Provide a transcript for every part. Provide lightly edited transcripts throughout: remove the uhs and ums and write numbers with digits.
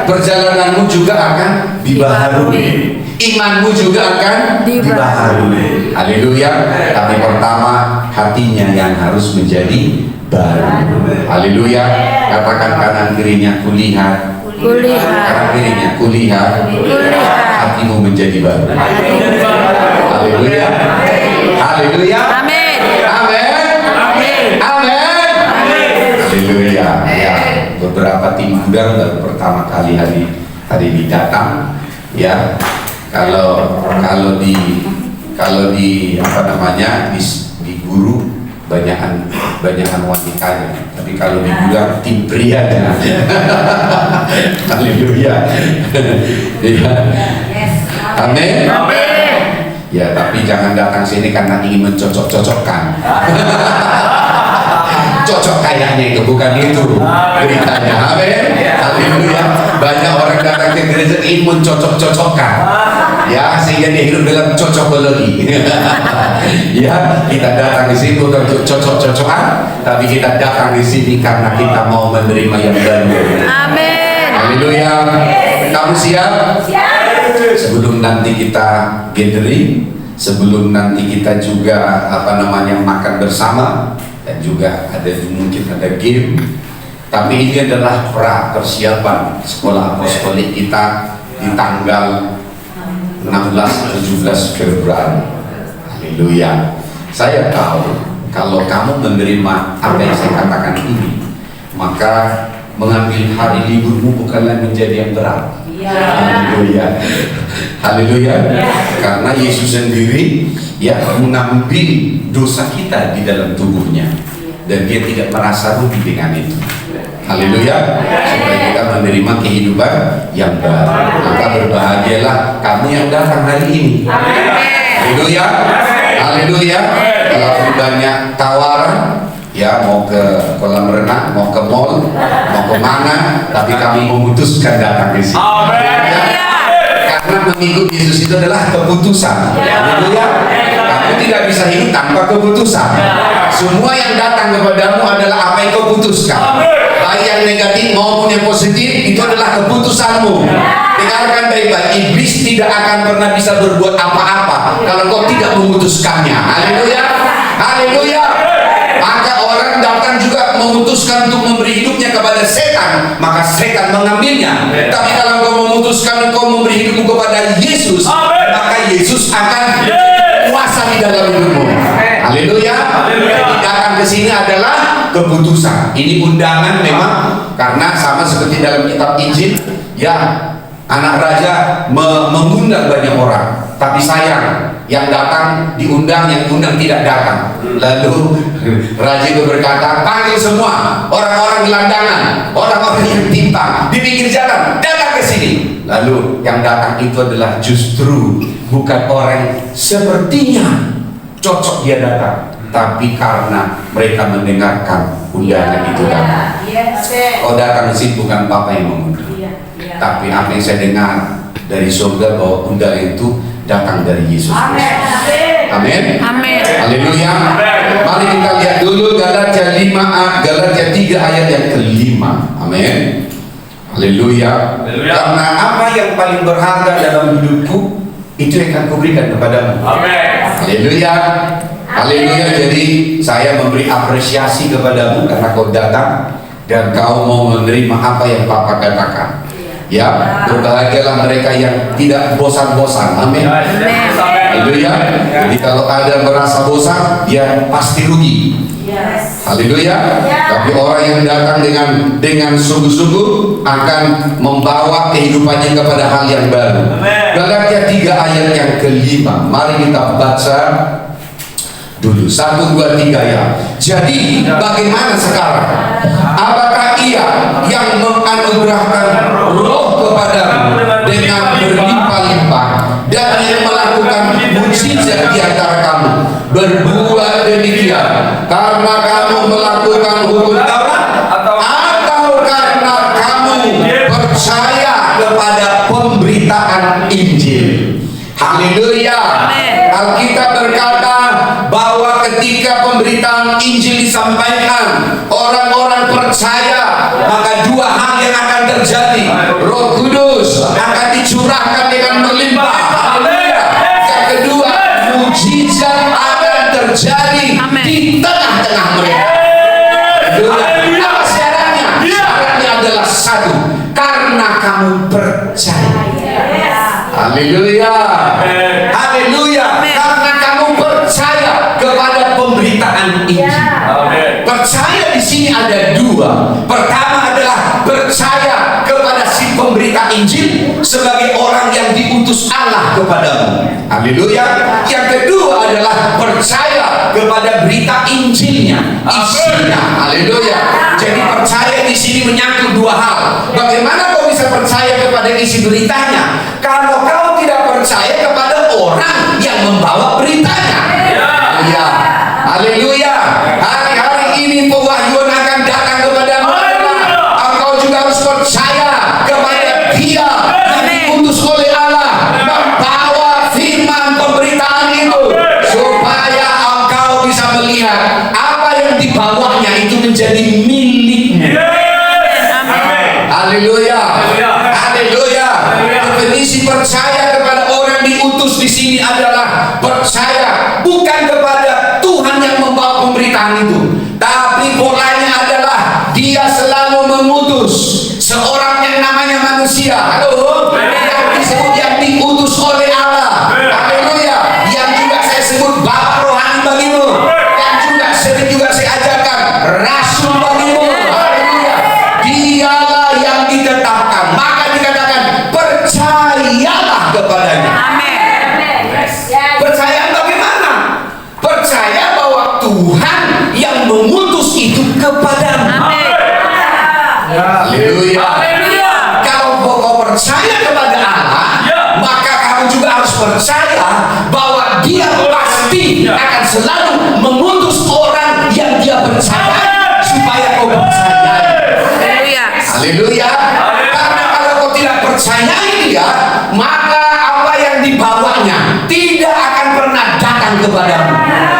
Perjalananmu juga akan dibaharui. Imanmu juga akan dibaharui. Haleluya. Tapi pertama hatinya yang harus menjadi baru. Haleluya. Katakan kanan kirinya, kulihat. Kanan kirinya, kulihat. Hatimu menjadi baru. Haleluya. Haleluya. Amin. Amin. Amin. Haleluya. Ya, beberapa tim muda baru pertama kali hari ini datang. Ya, kalau di apa namanya di guru banyakan wanitanya, tapi kalau di gudang tim prianya. Haleluya. Ya. Amin. Ya, tapi jangan datang sini karena ingin mencocok-cocokkan. Cocok kayaknya itu, bukan itu beritanya. Amin. Haleluya. Banyak orang datang ke gereja ingin mencocok-cocokkan, ya, sehingga dia hidup dalam cocokologi. Ya, kita datang di sini bukan untuk cocok-cocokan, tapi kita datang di sini karena kita mau menerima yang baru. Amin. Haleluya. Kamu siap? Sebelum nanti kita gathering, sebelum nanti kita juga makan bersama, dan juga mungkin ada game. Tapi ini adalah persiapan sekolah apostolik kita di tanggal 16-17 Februari. Haleluya. Saya tahu kalau kamu menerima apa yang saya katakan ini, maka mengambil hari liburmu bukanlah menjadi yang berat. Haleluya. Haleluya. Karena Yesus sendiri mengambil dosa kita di dalam tubuhnya, dan dia tidak merasa rugi dengan itu. Haleluya. Supaya kita menerima kehidupan yang baru. Maka berbahagialah kamu yang datang hari ini. Haleluya. Haleluya. Kalau banyak tawaran, ya, mau ke kolam renang, mau ke mall, mau ke mana, tapi kami memutuskan datang ke sini. Karena mengikut Yesus itu adalah keputusan. Haleluya. Kamu tidak bisa hidup tanpa keputusan. Semua yang datang kepadamu adalah apa yang kau putuskan. Baik yang negatif maupun yang positif, itu adalah keputusanmu. Dengarkan baik-baik, iblis tidak akan pernah bisa berbuat apa-apa kalau kau tidak memutuskannya. Haleluya. Haleluya. Maka orang datang juga memutuskan untuk memberi hidupnya kepada setan, maka setan mengambilnya. Tapi kalau kau memutuskan kau memberi hidupmu kepada Yesus, maka Yesus akan kuasa di dalam hidupmu. Haleluya. Jadi datang ke sini adalah keputusan. Ini undangan memang, karena sama seperti dalam kitab Injil, ya, anak raja mengundang banyak orang, tapi sayang yang datang diundang, yang undang tidak datang. Lalu raja itu berkata, panggil semua orang-orang gelandangan, orang-orang yang timpang di pinggir jalan, datang ke sini. Lalu yang datang itu adalah justru bukan orang sepertinya cocok dia datang, tapi karena mereka mendengarkan undangan itu datang. Kau datang ke sini bukan Papa yang mengundang, tapi apa yang saya dengar dari surga bahwa undangan itu datang dari Yesus Kristus. Amin. Amin. Haleluya. Mari kita lihat dulu Galatia 3 ayat yang ke-5. Amin. Haleluya. Karena apa yang paling berharga dalam hidupku, itu yang akan kuberikan kepadamu. Amin. Haleluya. Haleluya. Jadi saya memberi apresiasi kepadamu karena kau datang dan kau mau menerima apa yang Papa katakan. Ya, berbahagialah mereka yang tidak bosan-bosan. Amin. Haleluya. Jadi kalau ada merasa bosan, dia pasti rugi. Haleluya. Tapi orang yang datang dengan sungguh-sungguh akan membawa kehidupannya kepada hal yang baru. Galatia 3 ayat yang ke-5. Mari kita baca dulu. 1, 2, 3 ya. Jadi bagaimana sekarang? Apakah ia yang menganugerahkan roh kepadamu dengan berlimpah-limpah dan yang melakukan mukjizat di antara kamu? Berbuat demikian karena kamu melakukan hukum Taurat atau karena kamu percaya kepada pemberitaan Injil? Haleluya. Alkitab berkata bahwa ketika pemberitaan Injil disampaikan, orang-orang percaya, maka dua hal yang akan terjadi. Roh Kudus akan dicurahkan dengan berlimpah. Haleluya. Yang kedua, mujizat akan terjadi di tengah-tengah mereka. Haleluya. Apa syaratnya? Syaratnya adalah satu, karena kamu percaya. Haleluya. Haleluya. Karena kamu percaya kepada pemberitaan Injil. Percaya di sini ada dua. Pertama adalah percaya kepada si pemberita Injil sebagai orang yang diutus Allah kepadamu. Haleluya. Yang kedua adalah percaya kepada berita Injilnya, isinya. Haleluya. Jadi percaya di sini menyangkut dua hal. Bagaimana kau bisa percaya kepada isi beritanya kalau kau tidak percaya kepada orang yang membawa beritanya? Ya. Haleluya. Hari-hari ini pewahyuan akan datang kepadamu. Engkau juga harus percaya kepada Dia yang diutus oleh Allah membawa firman pemberitaan itu, supaya engkau bisa melihat apa yang di bawahnya itu menjadi milikmu. Haleluya. Haleluya. Definisi percaya kepada orang diutus di sini adalah percaya bukan kepada Tuhan yang membawa pemberitaan itu, tapi polanya adalah Dia selalu mengutus seorang yang namanya manusia. Halo, yang disebut yang diutus oleh Allah. Haleluya. Yang juga saya sebut Bapak rohani bagimu, yang juga sering juga saya ajarkan rasul bagimu. Haleluya. Dialah yang ditetapkan, maka dikatakan percayalah kepadanya. Percaya bagaimana? Percaya bahwa Tuhan yang mengutus itu kepadamu. Haleluya. Kalau kau percaya kepada Allah, maka kamu juga harus percaya bahwa Dia pasti akan selalu mengutus orang yang Dia percaya supaya kau percaya. Haleluya. Karena kalau kau tidak percayai Dia, maka apa yang dibawanya tidak akan pernah datang kepadamu.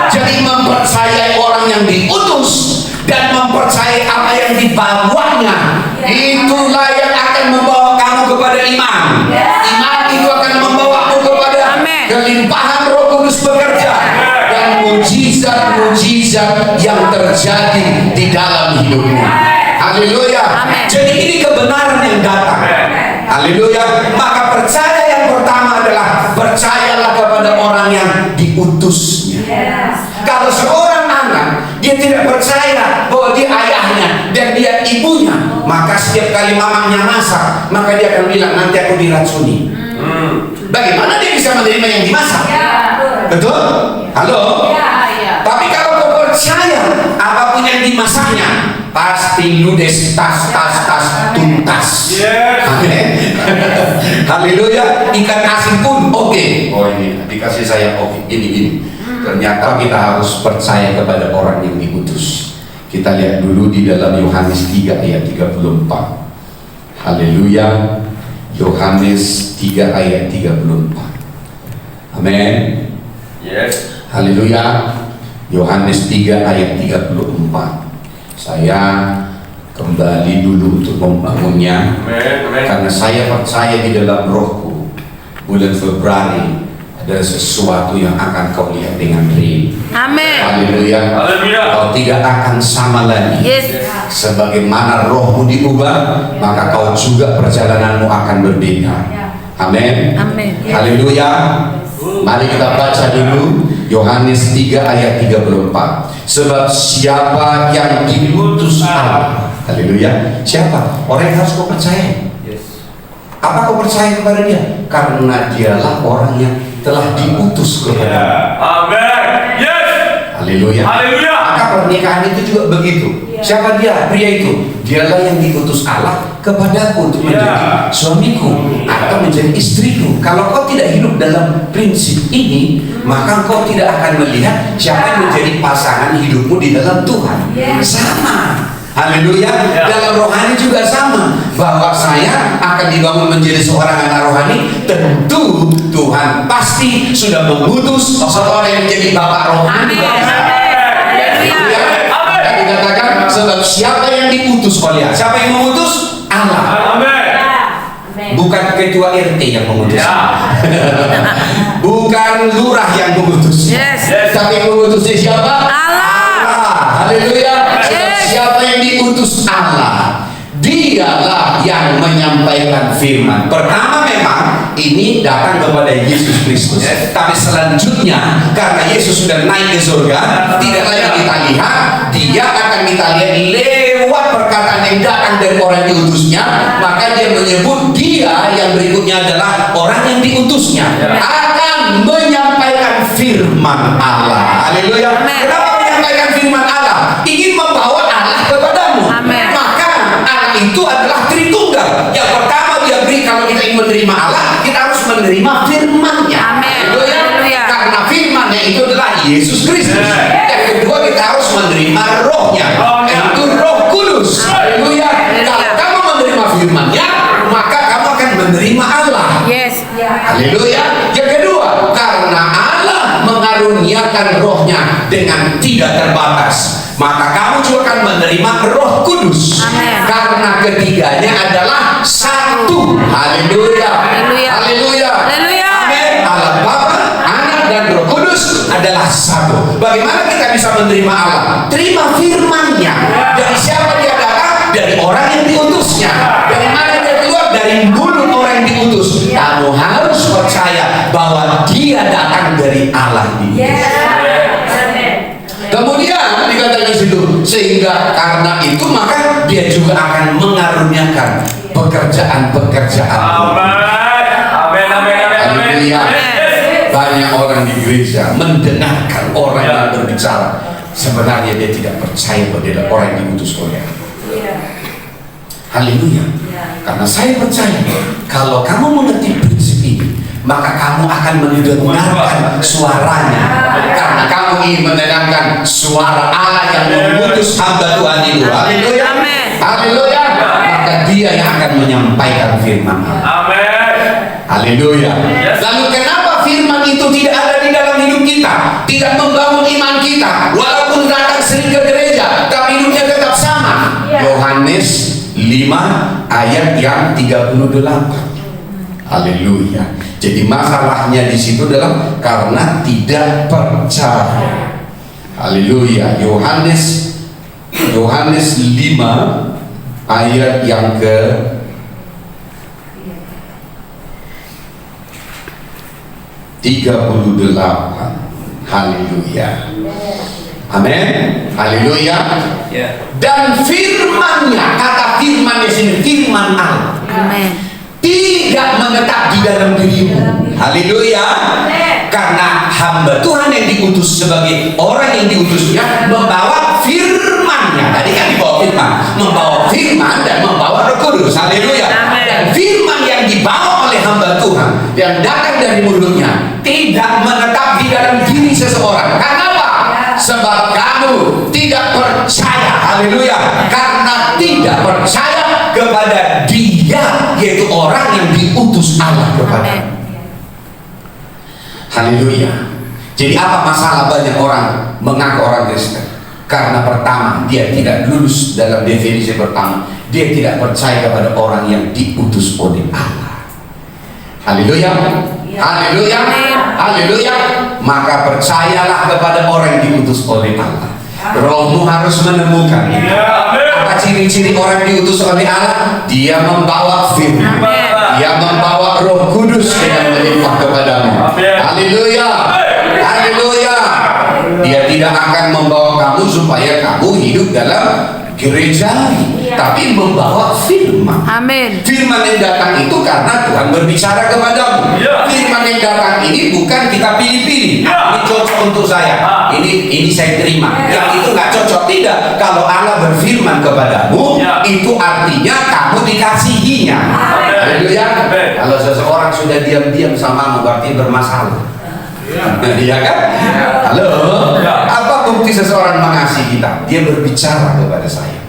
Jadi mempercayai orang yang diutus dan mempercayai apa yang dibawanya, itulah yang akan membawa kamu kepada iman. Iman itu akan membawamu kepada kelimpahan Roh Kudus bekerja dan mujizat-mujizat yang terjadi di dalam hidupmu. Haleluya. Jadi ini kebenaran yang datang. Haleluya. Maka percaya yang pertama adalah percayalah kepada orang yang diutusnya. Kalau seorang anak dia tidak percaya bahwa dia ayahnya dan dia ibunya, maka setiap kali mamanya masak, maka dia akan bilang nanti aku diracuni. Bagaimana dia bisa menerima yang dimasak? Betul? Halo? Tapi kalau kau percaya apapun yang dimasaknya pasti ludes, tas tuntas. Haleluya. Ikan asin pun oke. Oh ini dikasih saya oke. Ini. Ternyata kita harus percaya kepada orang yang diutus. Kita lihat dulu di dalam Yohanes 3 ayat 34. Haleluya. Yohanes 3 ayat 34. Amin. Yes. Haleluya. Yohanes 3 ayat 34. Saya kembali dulu untuk membangunnya. Karena saya percaya di dalam rohku, bulan Februari ada sesuatu yang akan kau lihat dengan real. Amin. Haleluya. Kau tidak akan sama lagi. Sebagaimana rohmu diubah, maka kau juga perjalananmu akan berbeda. Amin. Haleluya. Mari kita baca dulu Yohanes 3 ayat 34. Sebab siapa yang diutus Allah, haleluya, siapa? Orang yang harus kau percaya. Apa kau percaya kepada dia? Karena dialah orang yang telah diutus kepada. Amin. Haleluya. Maka pernikahan itu juga begitu. Siapa dia? Pria itu. Dialah yang diutus Allah kepadaku untuk menjadi suamiku atau menjadi istriku. Kalau kau tidak hidup dalam prinsip ini, maka kau tidak akan melihat siapa yang menjadi pasangan hidupmu di dalam Tuhan. Sama. Haleluya. Dalam rohani juga sama, bahwa saya akan dibangun menjadi seorang anak rohani. Tentu Tuhan pasti sudah mengutus seorang yang menjadi bapak rohani. Dan dikatakan, sebab siapa yang diutus oleh Allah? Siapa yang mengutus? Allah. Bukan ketua RT yang mengutus, bukan lurah yang mengutus, tapi mengutusnya siapa? Allah. Haleluya. Siapa yang diutus? Allah. Dialah yang menyampaikan firman. Pertama memang ini datang kepada Yesus Kristus, tapi selanjutnya karena Yesus sudah naik ke surga, tidak lagi kita lihat, dia akan kita lihat lewat perkataan yang datang dari orang yang diutusnya. Maka dia menyebut dia yang berikutnya adalah orang yang diutusnya akan menyampaikan firman Allah. Haleluya. Kenapa menyampaikan firman Allah? Ingin membawa Allah kepadamu. Maka Allah itu adalah Tritunggal. Yang pertama dia beri, kalau kita ingin menerima Allah, kita harus menerima firman-Nya. Haleluya. Karena firman-Nya itu adalah Yesus Kristus. Yang kedua, kita harus menerima Roh-Nya, yaitu Roh Kudus. Haleluya. Kalau kamu menerima firman-Nya, maka kamu akan menerima Allah. Haleluya. Yang kedua, karena Allah mengaruniakan Roh-Nya dengan tidak terbatas, maka kamu juga akan menerima Roh Kudus. Karena ketiganya adalah satu. Haleluya. Haleluya. Amin. Allah Bapa, Anak, dan Roh Kudus adalah satu. Bagaimana kita bisa menerima Allah? Terima firman-Nya. Dari siapa dia datang? Dari orang yang diutusnya. Dari mana dia keluar? Dari mulut orang yang diutus. Kamu harus percaya bahwa dia datang dari Allah. Kemudian dikatakan di situ, sehingga karena itu maka dia juga akan mengaruniakan pekerjaan-pekerjaan. Amin. Haleluya. Banyak orang di gereja mendengarkan orang yang berbicara, sebenarnya dia tidak percaya bahwa dia adalah orang yang diutus oleh Allah. Haleluya. Karena saya percaya kalau kamu mengerti prinsip ini, maka kamu akan mendengarkan suaranya. Karena kamu ingin mendengarkan suara Allah yang mengutus hamba Tuhan itu. Haleluya. Haleluya. Maka dia yang akan menyampaikan firman Allah. Haleluya. Lalu kenapa firman itu tidak ada di dalam hidup kita, tidak membangun iman kita, walaupun datang sering ke gereja, tapi hidupnya tetap sama? Yohanes 5 ayat yang 38. Haleluya. Jadi masalahnya di situ adalah karena tidak percaya. Haleluya. Yohanes 5 ayat yang ke 38. Haleluya. Amin. Haleluya. Dan firman-Nya, kata firman-Nya sini, firman Allah. Amin. Tidak menetap di dalam dirimu. Haleluya. Karena hamba Tuhan yang diutus sebagai orang yang diutusnya membawa firman-Nya. Tadi kan dibawa firman, membawa firman dan membawa Roh Kudus. Haleluya. Dan firman yang dibawa oleh hamba Tuhan yang datang dari mulutnya tidak menetap di dalam diri seseorang. Karena apa? Sebab kamu tidak percaya. Haleluya. Karena tidak percaya kepada dia, yaitu orang yang diutus Allah kepada. Haleluya. Jadi apa masalah banyak orang mengaku orang Kristen? Karena pertama, dia tidak lulus dalam definisi pertama. Dia tidak percaya kepada orang yang diutus oleh Allah. Haleluya. Haleluya. Haleluya. Maka percayalah kepada orang yang diutus oleh Allah. Rohmu harus menemukan. Apa ciri-ciri orang diutus oleh Allah? Dia membawa firman. Dia membawa Roh Kudus dengan melimpah kepadamu. Haleluya. Haleluya. Dia tidak akan membawa kamu supaya kamu hidup dalam gereja, tapi membawa firman. Amin. Firman yang datang itu karena Tuhan berbicara kepadamu. Firman yang datang ini bukan kita pilih-pilih. Ini cocok untuk saya. Ini saya terima. Yang itu nggak cocok, tidak. Kalau Allah berfirman kepadamu, itu artinya kamu dikasihinya. Haleluya. Kalau seseorang sudah diam-diam samamu, berarti bermasalah. Iya kan? Halo. Apa bukti seseorang mengasihi kita? Dia berbicara kepada saya.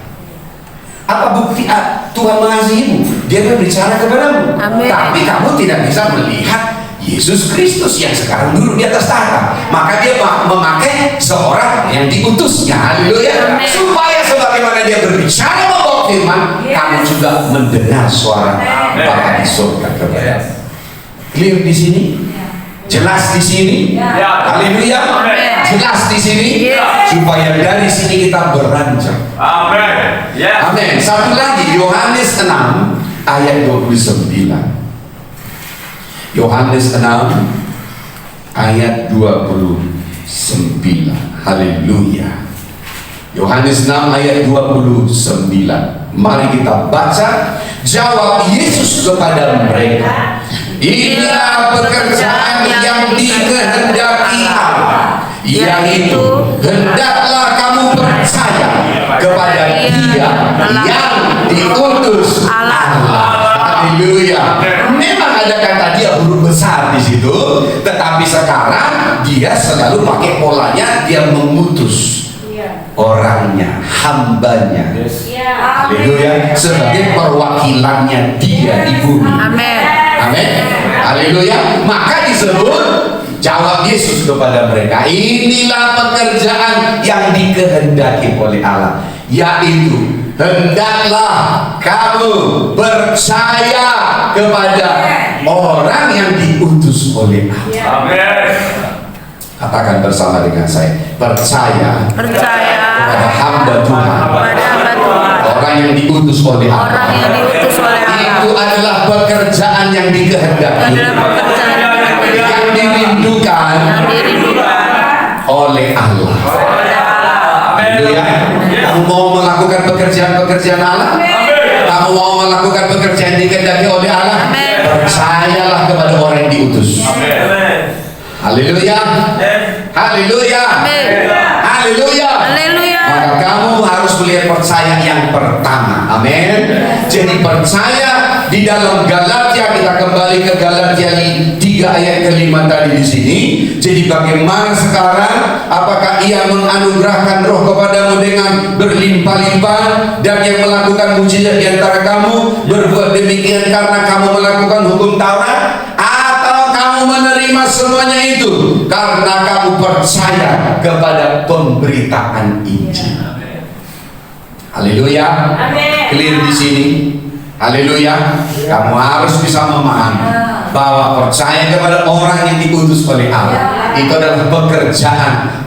Apa bukti Tuhan mengasihimu? Dia berbicara kepadamu. Amin. Tapi kamu tidak bisa melihat Yesus Kristus yang sekarang duduk di atas tahta. Maka dia memakai seorang yang diutusnya. Haleluya. Amin. Supaya sebagaimana dia berbicara membawa firman, kamu juga mendengar suara Bapa di surga kepadamu. Clear di sini? Jelas di sini? Haleluya. Jelas di sini? Supaya dari sini kita beranjak. Amin. Amin. Satu lagi, Yohanes 6 ayat 29. Yohanes 6 ayat 29. Haleluya. Yohanes 6 ayat 29. Mari kita baca. Jawab Yesus kepada mereka, inilah pekerjaan yang dikehendaki Allah, yaitu hendaklah kamu percaya kepada Dia yang diutus Allah. Haleluya. Memang ada kata Dia huruf besar di situ, tetapi sekarang Dia selalu pakai polanya, Dia mengutus orangnya, hambanya. Haleluya. Sebagai perwakilannya Dia di bumi. Amin. Amin. Haleluya. Maka disebut, jawab Yesus kepada mereka, inilah pekerjaan yang dikehendaki oleh Allah, yaitu hendaklah kamu percaya kepada orang yang diutus oleh Allah. Amin. Katakan bersama dengan saya, percaya kepada hamba Tuhan, orang yang diutus oleh Allah. Itu adalah pekerjaan yang dikehendaki, yang dirindukan oleh Allah. Haleluya. Kamu mau melakukan pekerjaan-pekerjaan Allah? Kamu mau melakukan pekerjaan yang dikehendaki oleh Allah? Percayalah kepada orang yang diutus. Haleluya. Haleluya. Haleluya. Maka kamu harus melihat percaya yang pertama. Amin. Jadi percaya di dalam Galatia, kita kembali ke Galatia 3 ayat ke-5 tadi di sini. Jadi bagaimana sekarang? Apakah Ia menganugerahkan roh kepadamu dengan berlimpah-limpah, dan yang melakukan mujizat di antara kamu berbuat demikian karena kamu melakukan hukum Taurat? Kamu menerima semuanya itu karena kamu percaya kepada pemberitaan Injil. Haleluya. Clear di sini. Haleluya. Kamu harus bisa memahami bahwa percaya kepada orang yang diutus oleh Allah itu adalah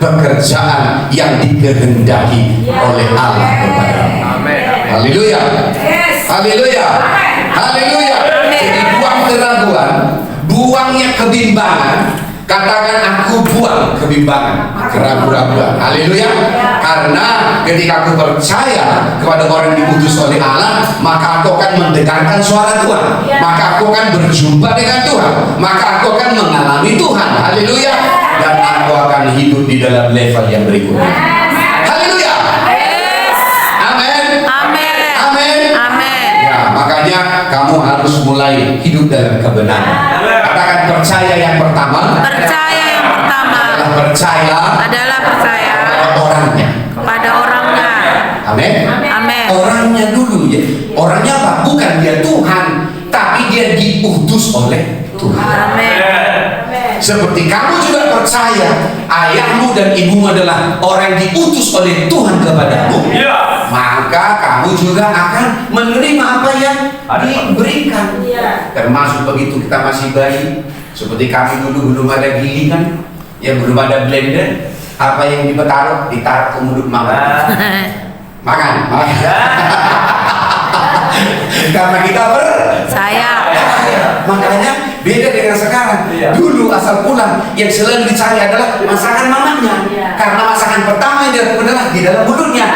pekerjaan yang dikehendaki oleh Allah kepadamu. Haleluya. Haleluya. Haleluya. Jadi buang keraguan, buangnya kebimbangan. Katakan, aku buang kebimbangan, keraguan-keraguan. Haleluya. Karena ketika aku percaya kepada orang yang diutus oleh Allah, maka aku akan mendengarkan suara Tuhan, maka aku akan berjumpa dengan Tuhan, maka aku akan mengalami Tuhan. Haleluya. Dan aku akan hidup di dalam level yang berikutnya. Haleluya. Amin. Amin. Amin. Amin. Ya, makanya kamu harus mulai hidup dalam kebenaran. Katakan, percaya yang pertama. Percaya yang pertama adalah percaya pada orangnya. Amin. Amin. Orangnya dulu ya. Orangnya apa? Bukan dia Tuhan, tapi dia diutus oleh Tuhan. Amin. Seperti kamu juga percaya ayahmu dan ibumu adalah orang yang diutus oleh Tuhan kepadamu, maka kamu juga akan menerima apa yang diberikan. Termasuk begitu kita masih bayi, seperti kami dulu belum ada gilingan, ya belum ada blender, apa yang ditaruh ke mulut makan. Makan. Karena kita percaya. Makanya beda dengan sekarang. Dulu asal pulang yang selalu dicari adalah masakan mamanya, karena masakan pertama yang dilakukan adalah di dalam mulutnya.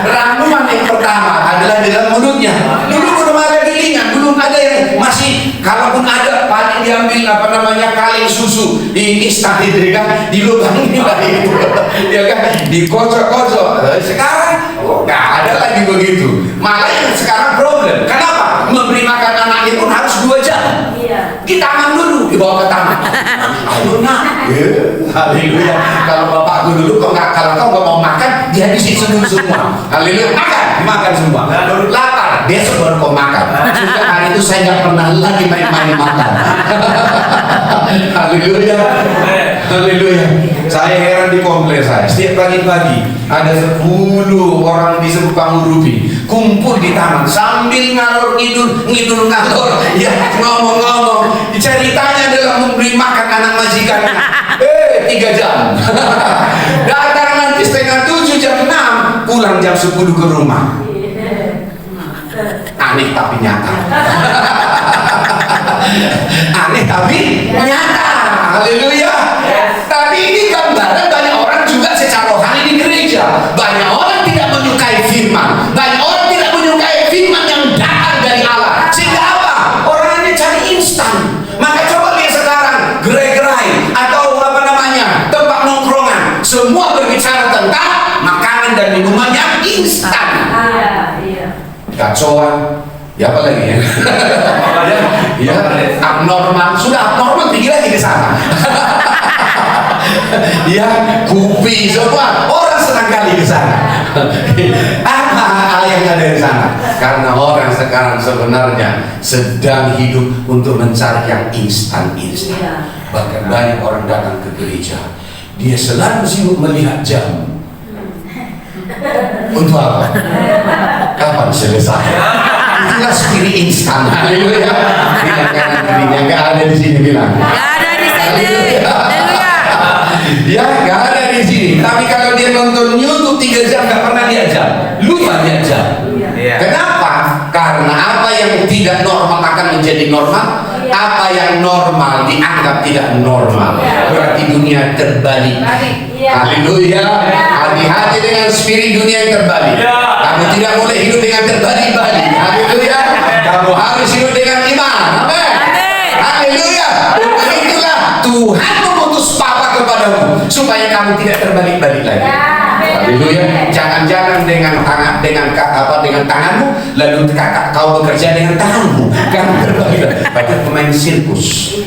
Ramuan yang pertama adalah di dalam mulutnya. Dulu belum ada gilingan, belum ada yang masih, kalaupun ada paling diambil kaleng susu di istana itu kan, dilubangin lagi itu, ya kan, dikocok-kocok. Sekarang nggak ada lagi begitu. Malah yang sekarang problem. Kenapa? Memberi makan anaknya pun harus 2 jam. Di taman dulu, dibawa ke taman. Ayo nak, haleluya. Kalau bapakku dulu kalau kau nggak mau makan, dihabisin semua. Haleluya. Makan, makan semua. Lapar, besok baru kau makan. Sejak hari itu saya nggak pernah lagi main-main makan. Haleluya, haleluya. Saya heran di kompleks saya. Setiap pagi-pagi ada 10 orang di Sepang Rupi kumpul di taman sambil ngalor ngidul ngalor. Ya ngomong-ngomong. Ceritanya adalah memberi makan anak majikannya. 3 jam. Datang nanti setengah 7 jam 6 pulang jam 10 ke rumah. Aneh tapi nyata. Aneh tapi nyata. Haleluya. Tapi ini gambaran banyak orang juga secara rohani di gereja. Banyak orang tidak menyukai firman. Banyak orang tidak menyukai firman yang datang dari Allah. Sehingga apa? Orang ini cari instan. Maka coba lihat sekarang gerai-gerai atau apa namanya tempat nongkrongan, semua berbicara tentang makanan dan minuman yang instan. Kacauan, ya apa lagi ya? Ya, abnormal, sudah abnormal pergi lagi ke sana. Ya, kopi semua orang senang kali ke sana. Apa hal yang ada di sana? Karena orang sekarang sebenarnya sedang hidup untuk mencari yang instan-instan. Bahkan banyak orang datang ke gereja, dia selalu sibuk melihat jam. Untuk apa? Kapan selesai? Itulah spirit instan. Haleluya. Bilang kanan kirinya, nggak ada di sini bilang. Nggak ada di sini. Haleluya. Ya, nggak ada di sini. Tapi kalau dia nonton YouTube 3 jam nggak pernah lihat jam, lupa lihat jam. Kenapa? Karena apa yang tidak normal akan menjadi normal. Apa yang normal dianggap tidak normal. Berarti dunia terbalik. Haleluya. Hati-hati dengan spirit dunia yang terbalik. Kamu tidak boleh hidup dengan terbalik-balik. Haleluya. Kamu harus hidup dengan iman. Amin. Haleluya. Untuk itulah Tuhan memutus papa kepadamu supaya kamu tidak terbalik-balik lagi. Haleluya. Jangan-jangan dengan tanganmu lalu kakak kau bekerja dengan tanganmu. Kamu terbalik. Padahal pemain sirkus.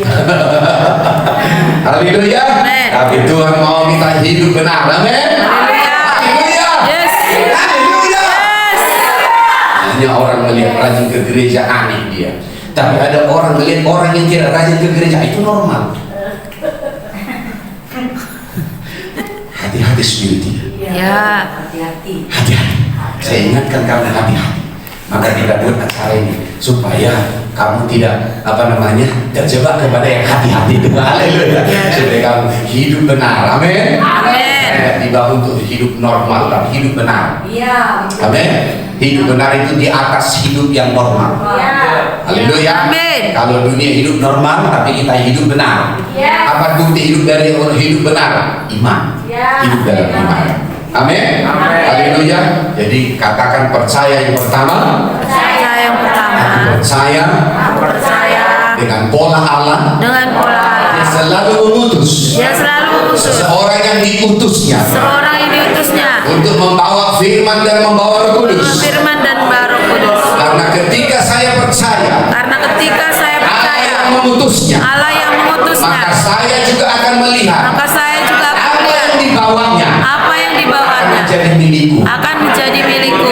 Haleluya. Tapi Tuhan mau kita hidup benar. Amin. Haleluya. Yes. Haleluya. Hanya orang melihat rajin ke gereja aneh dia. Tapi ada orang melihat orang yang tidak rajin ke gereja itu normal. Hati-hati spiritia. Ya. Hati-hati. Hati-hati. Saya ingatkan kamu hati-hati. Maka kita buat acara ini supaya kamu tidak terjebak kepada yang hati-hati. Haleluya. Supaya kamu hidup benar. Amin. Amin. Tidak dibawa untuk hidup normal, tapi hidup benar. Iya. Amin. Hidup benar itu di atas hidup yang normal. Iya. Haleluya. Amin. Kalau dunia hidup normal, tapi kita hidup benar. Iya. Apa bukti hidup dari orang hidup benar? Iman. Iya. Hidup dalam iman. Amin. Haleluya. Jadi katakan percaya yang pertama. Saya yang pertama. Percaya Aku percaya dengan pola Allah. dengan pola Dia Allah. selalu mengutus Dia selalu mengutus seseorang yang diutusnya seorang yang diutusnya untuk membawa firman dan membawa Roh Kudus. firman dan Roh Kudus. Karena ketika saya percaya Karena ketika saya Allah percaya yang mengutusnya, Allah yang mengutusnya, maka saya juga akan melihat maka saya juga akan apa melihat yang dibawanya apa yang akan dibawanya menjadi milikku. akan menjadi milikku.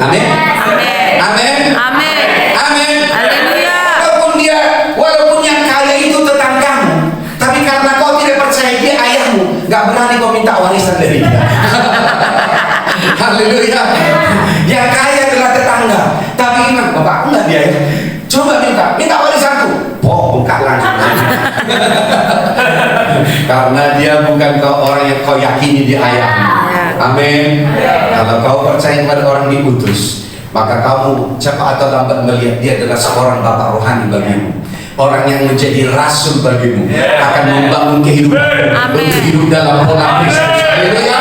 Amin. Amin. Amin. Amin. Amin. Haleluya. Walaupun yang kaya itu tetanggamu, tapi karena kau tidak percaya dia ayahmu, nggak berani kau minta warisan dari dia. Haleluya. Yang kaya adalah tetangga, tapi ingat bapakku nggak dia ya. Coba minta warisanku. Bongkar langsung. Karena dia bukan orang yang kau yakini dia ayahmu. Amin. Kalau kau percaya kepada orang diutus, maka kamu cepat atau lambat melihat dia adalah seorang bapak rohani bagimu. Orang yang menjadi rasul bagimu akan membangun kehidupan untuk hidup dalam pola Kristus. Haleluya.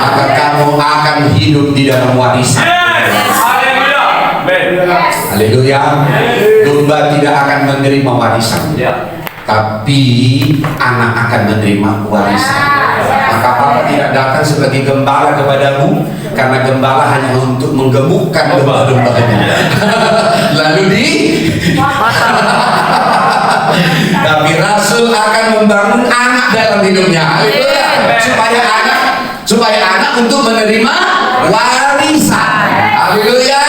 Maka kamu akan hidup di dalam warisan. Haleluya. Domba tidak akan menerima warisan, tapi anak akan menerima warisan. Maka Papa tidak datang sebagai gembala kepadamu, karena gembala hanya untuk menggemukkan domba-dombanya. Lalu tapi Rasul akan membangun anak dalam hidupnya. Haleluya. Supaya anak untuk menerima warisan. Haleluya.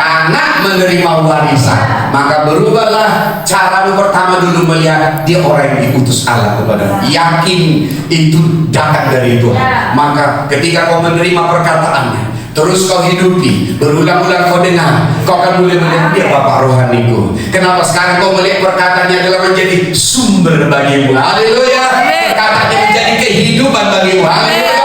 Anak menerima warisan, maka berubahlah caramu pertama dulu melihat dia orang yang diutus Allah kepada. Yakin itu datang dari Tuhan. Maka ketika kau menerima perkataannya, terus kau hidupi, berulang-ulang kau dengar, kau akan mulai melihat dia Bapak rohaniku. Kenapa sekarang kau melihat perkataannya adalah menjadi sumber bagimu? Haleluya. Perkataannya menjadi kehidupan bagimu. Haleluya.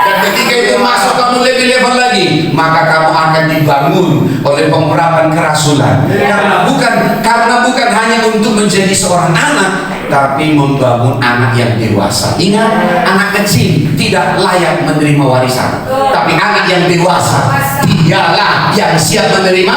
Dan ketika itu masuk kamu lebih level lagi, maka kamu akan dibangun oleh pengurapan kerasulan. Karena bukan hanya untuk menjadi seorang anak, tapi membangun anak yang dewasa. Ingat, anak kecil tidak layak menerima warisan, tapi anak yang dewasa dialah yang siap menerima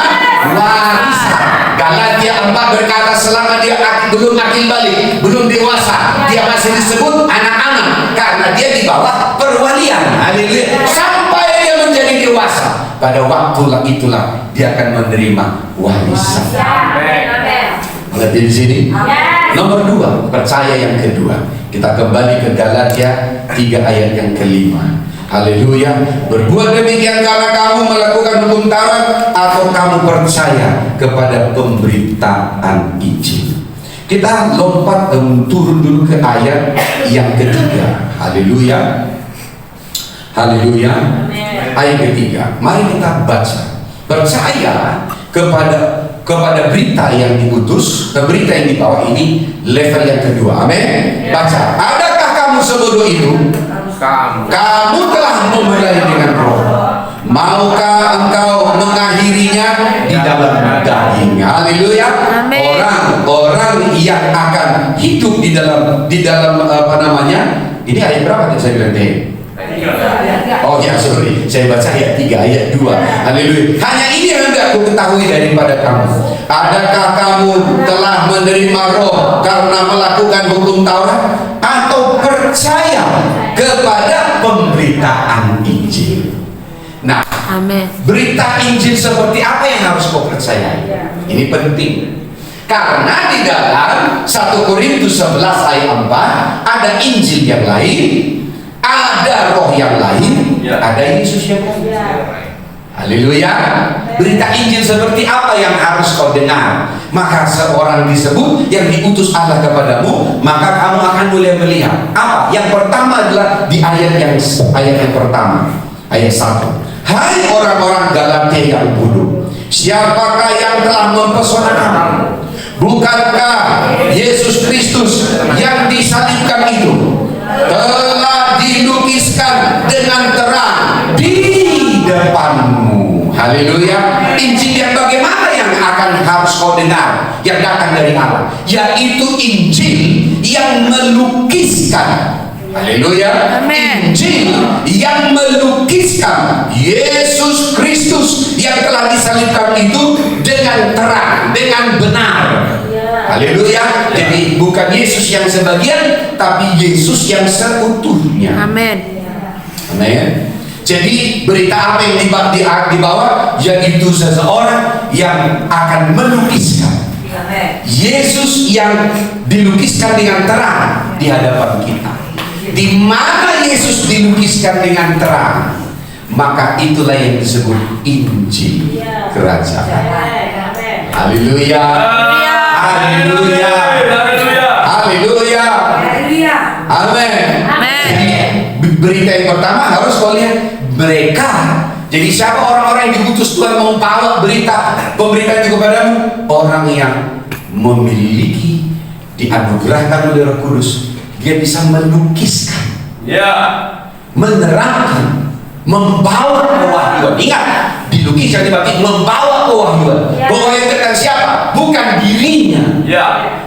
warisan. Galatia 4 berkata selama dia belum akil balik, belum dewasa, dia masih disebut anak-anak karena dia di bawah perwalian. Haleluya. Sampai dia menjadi dewasa, pada waktu itulah dia akan menerima warisan. Mengerti di sini? Nomor 2, percaya yang kedua. Kita kembali ke Galatia 3 ayat yang kelima. Haleluya. Berbuat demikian karena kamu melakukan hukum Taurat atau kamu percaya kepada pemberitaan Injil. Kita lompat turun dulu ke ayat yang ketiga. Haleluya. Haleluya. Ayat ketiga. Mari kita baca. Percaya kepada berita yang diutus, berita yang dibawa ini level yang kedua. Amin. Baca. Adakah kamu sebodoh itu? Kamu telah memulai dengan roh. Maukah engkau mengakhirinya di dalam daging? Haleluya. Orang yang akan hidup di dalam apa namanya? Ini ayat berapa tadi saya bilang deh? Oh ya, sorry, saya baca ayat 3 ayat 2. Haleluya. Hanya ini yang hendak aku ketahui daripada kamu. Adakah kamu telah menerima roh karena melakukan hukum Taurat atau percaya kepada pemberitaan Injil? Nah, Amin. berita Injil seperti apa yang harus kau percayai? Ini penting. Karena di dalam 1 Korintus 11 ayat 4 ada Injil yang lain, ada roh yang lain, ada Yesus yang lain. Haleluya. Berita Injil seperti apa yang harus kau dengar? Maka seorang disebut yang diutus Allah kepadamu, maka kamu akan mulai melihat apa? Yang pertama adalah di ayat yang pertama, ayat 1. Hai orang-orang Galatia yang bodoh, siapakah yang telah mempesona kamu? Bukankah Yesus Kristus yang disalibkan itu telah dilukiskan dengan terang di depanmu? Haleluya. Injil yang bagaimana yang akan harus kau dengar yang datang dari Allah? Yaitu Injil yang melukiskan. Haleluya. Injil yang melukiskan Yesus Kristus yang telah disalibkan itu dengan terang, dengan benar. Haleluya. Jadi bukan Yesus yang sebagian, tapi Yesus yang seutuhnya. Amin. Amin. Jadi berita apa yang dibawa? Yaitu seseorang yang akan melukiskan Yesus yang dilukiskan dengan terang di hadapan kita. Di mana Yesus dilukiskan dengan terang, maka itulah yang disebut Injil kerajaan. Haleluya. Haleluya. Haleluya. Amin. Jadi berita yang pertama harus kau lihat mereka. Jadi siapa orang-orang yang diutus Tuhan membawa pemberitaan itu kepadamu? Orang yang memiliki, dianugerahkan oleh Roh Kudus. Dia bisa melukiskan, menerangkan, membawa kewahyuan. Ingat, dilukiskan berarti membawa kewahyuan. Kewahyuan tentang siapa? Bukan dirinya,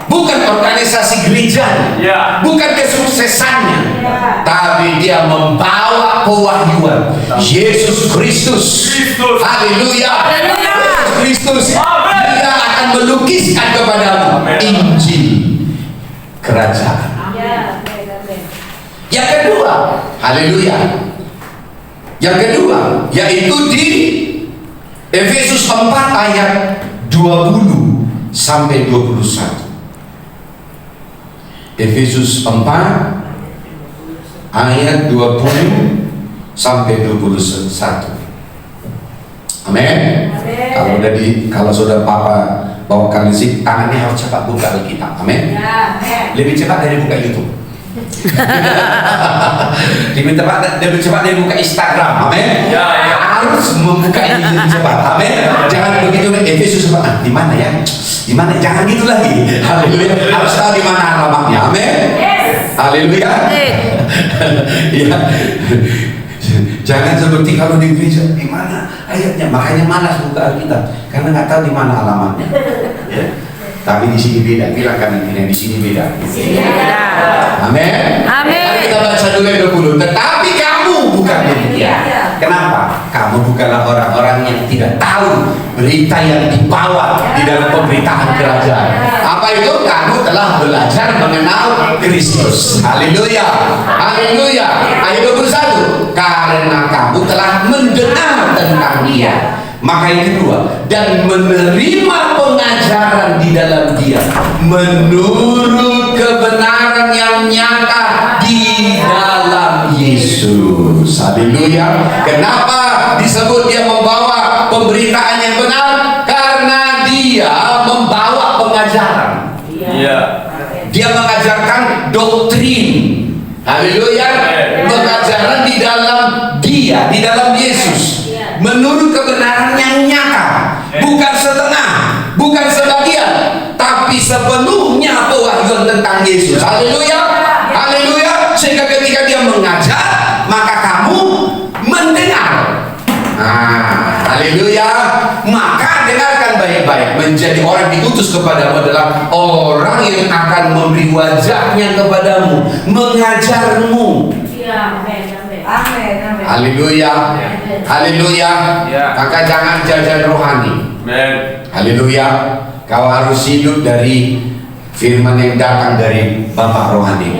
bukan organisasi gerejanya, bukan kesuksesannya, tapi dia membawa kewahyuan. Yesus Kristus. Haleluya. Yesus Kristus. Dia akan melukiskan kepadamu Injil kerajaan. Yang kedua, haleluya. Yang kedua, yaitu di Efesus 4 ayat 20 sampai 21. Efesus 4 ayat 20 sampai 21. Amin. Kalau sudah Papa bawakan listrik, tangannya harus cepat buka Alkitab. Amin. Lebih cepat dari buka YouTube. lebih cepat dari buka Instagram. Amin. Harus membuka ini lebih cepat. Amin. Jangan begitu Efesus cepat. Di mana ya? Di mana? Jangan gitu lagi. Haleluya. Harus tahu di mana alamatnya. Amin. Haleluya. Ya. Jangan seperti kalau di gereja, di mana ayatnya, makanya malas buka Alkitab karena nggak tahu di mana alamatnya. Ya. Tapi di sini beda, bilang kanan kiri, di sini beda. Amin. Mari kita baca dulu ayat 20. Tetapi kamu bukan demikian. Kenapa? Kamu bukanlah orang-orang yang tidak tahu berita yang dibawa di dalam pemberitaan kerajaan. Apa itu? Kamu telah belajar mengenal Kristus. Haleluya. Haleluya. Ayat 21. Karena kamu telah mendengar tentang Dia. Maka yang kedua, dan menerima pengajaran di dalam Dia menurut kebenaran yang nyata di dalam Yesus. Haleluya. Kenapa disebut Dia membawa pemberitaan yang benar? Karena Dia membawa pengajaran. Dia mengajarkan doktrin. Haleluya. Pengajaran di dalam Dia, di dalam Yesus, menurut kebenaran yang nyata, bukan setengah, bukan sebagian, tapi sepenuhnya pewahyuan tentang Yesus. Haleluya. Haleluya. Sehingga ketika Dia mengajar, maka kamu mendengar. Haleluya. Maka dengarkan baik-baik. Menjadi orang diutus kepadamu adalah orang yang akan memberi wajahnya kepadamu, mengajarmu. Haleluya. Haleluya. Maka jangan jajan rohani. Haleluya. Kau harus hidup dari firman yang datang dari Bapak rohani.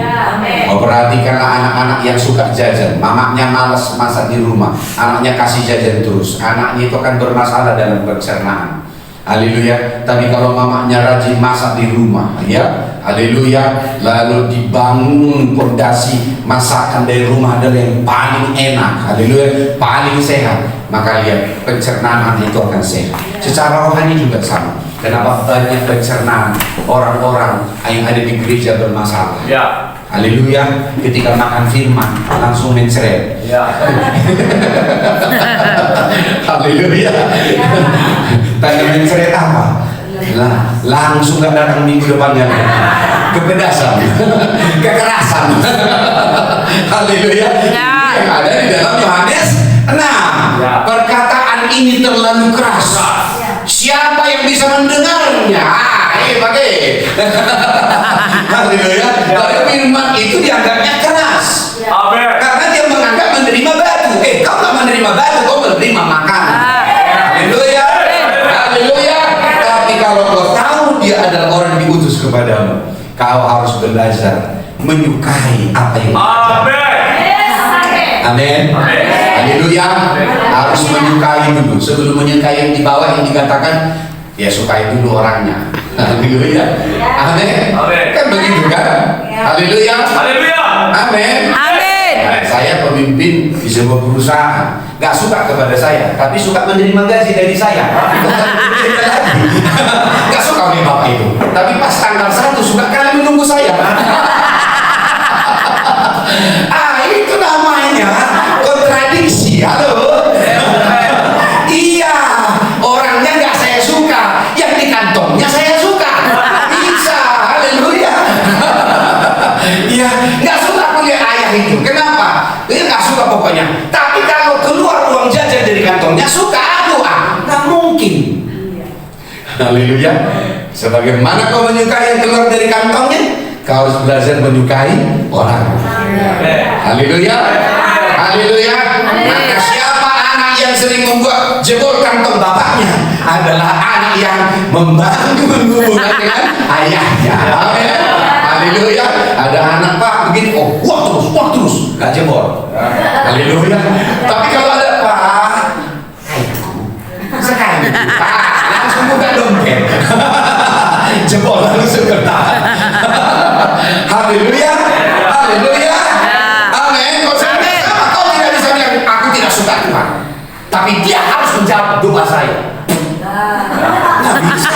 Kau perhatikanlah anak-anak yang suka jajan. Mamanya malas masak di rumah, anaknya kasih jajan terus. Anaknya itu akan bermasalah dalam pencernaan. Haleluya. Tapi kalau mamanya rajin masak di rumah, ya, haleluya, lalu dibangun fondasi masakan dari rumah adalah yang paling enak, haleluya, paling sehat, maka lihat pencernaan itu akan sehat. Secara rohani juga sama. Kenapa banyak pencernaan orang-orang yang ada di gereja bermasalah? Haleluya. Ketika makan firman langsung mencret. Haleluya. Tanya mencret apa? Langsung gak datang minggu depannya. Kepedasan, kekerasan. Haleluya. Yang ada di dalam Yohanes 6. Perkataan ini terlalu keras. Siapa yang bisa mendengarnya? Pakai. Haleluya. Tapi firman itu dianggapnya keras. Karena dia menganggap menerima batu. Kau gak menerima batu, kau menerima makanan. Haleluya. Haleluya. Tapi kalau kau tahu Dia adalah orang yang diutus kepadamu, kau harus belajar menyukai apa yang Amin. Haleluya. Harus menyukai dulu. Sebelum menyukai yang di bawah, yang dikatakan, ya sukai dulu orangnya. Haleluya. Amin. Kan begitu kan? Haleluya. Amin. Saya pemimpin di sebuah perusahaan, gak suka kepada saya, tapi suka menerima gaji dari saya. Gak suka oleh bapak itu, tapi pas tanggal 1 suka kali menunggu saya. Itu namanya kontradiksi. Halo. Iya, orangnya gak saya suka, yang di kantongnya saya suka. Bisa. Haleluya. Iya, gak suka punya ayah itu. Kenapa? Dia gak suka pokoknya. Tapi kalau keluar uang jajan dari kantongnya, suka. Gak mungkin. Haleluya. Sebagaimana kau menyukai yang keluar dari kantongnya, kau harus belajar menyukai orang. Haleluya. Haleluya. Maka siapa anak yang sering membuat jebol kantong bapaknya adalah anak yang membangun hubungan dengan ayahnya. Amin. Haleluya. Ada anak pak begini, wah terus, gak jebol. Haleluya. Tapi kalau ada pak, sekali langsung buka dompet. Jebol langsung kertas. Haleluya. Haleluya. Amin. Kau tidak bisa bilang aku tidak suka Tuhan, tapi Dia harus jawab doa saya. Nggak bisa.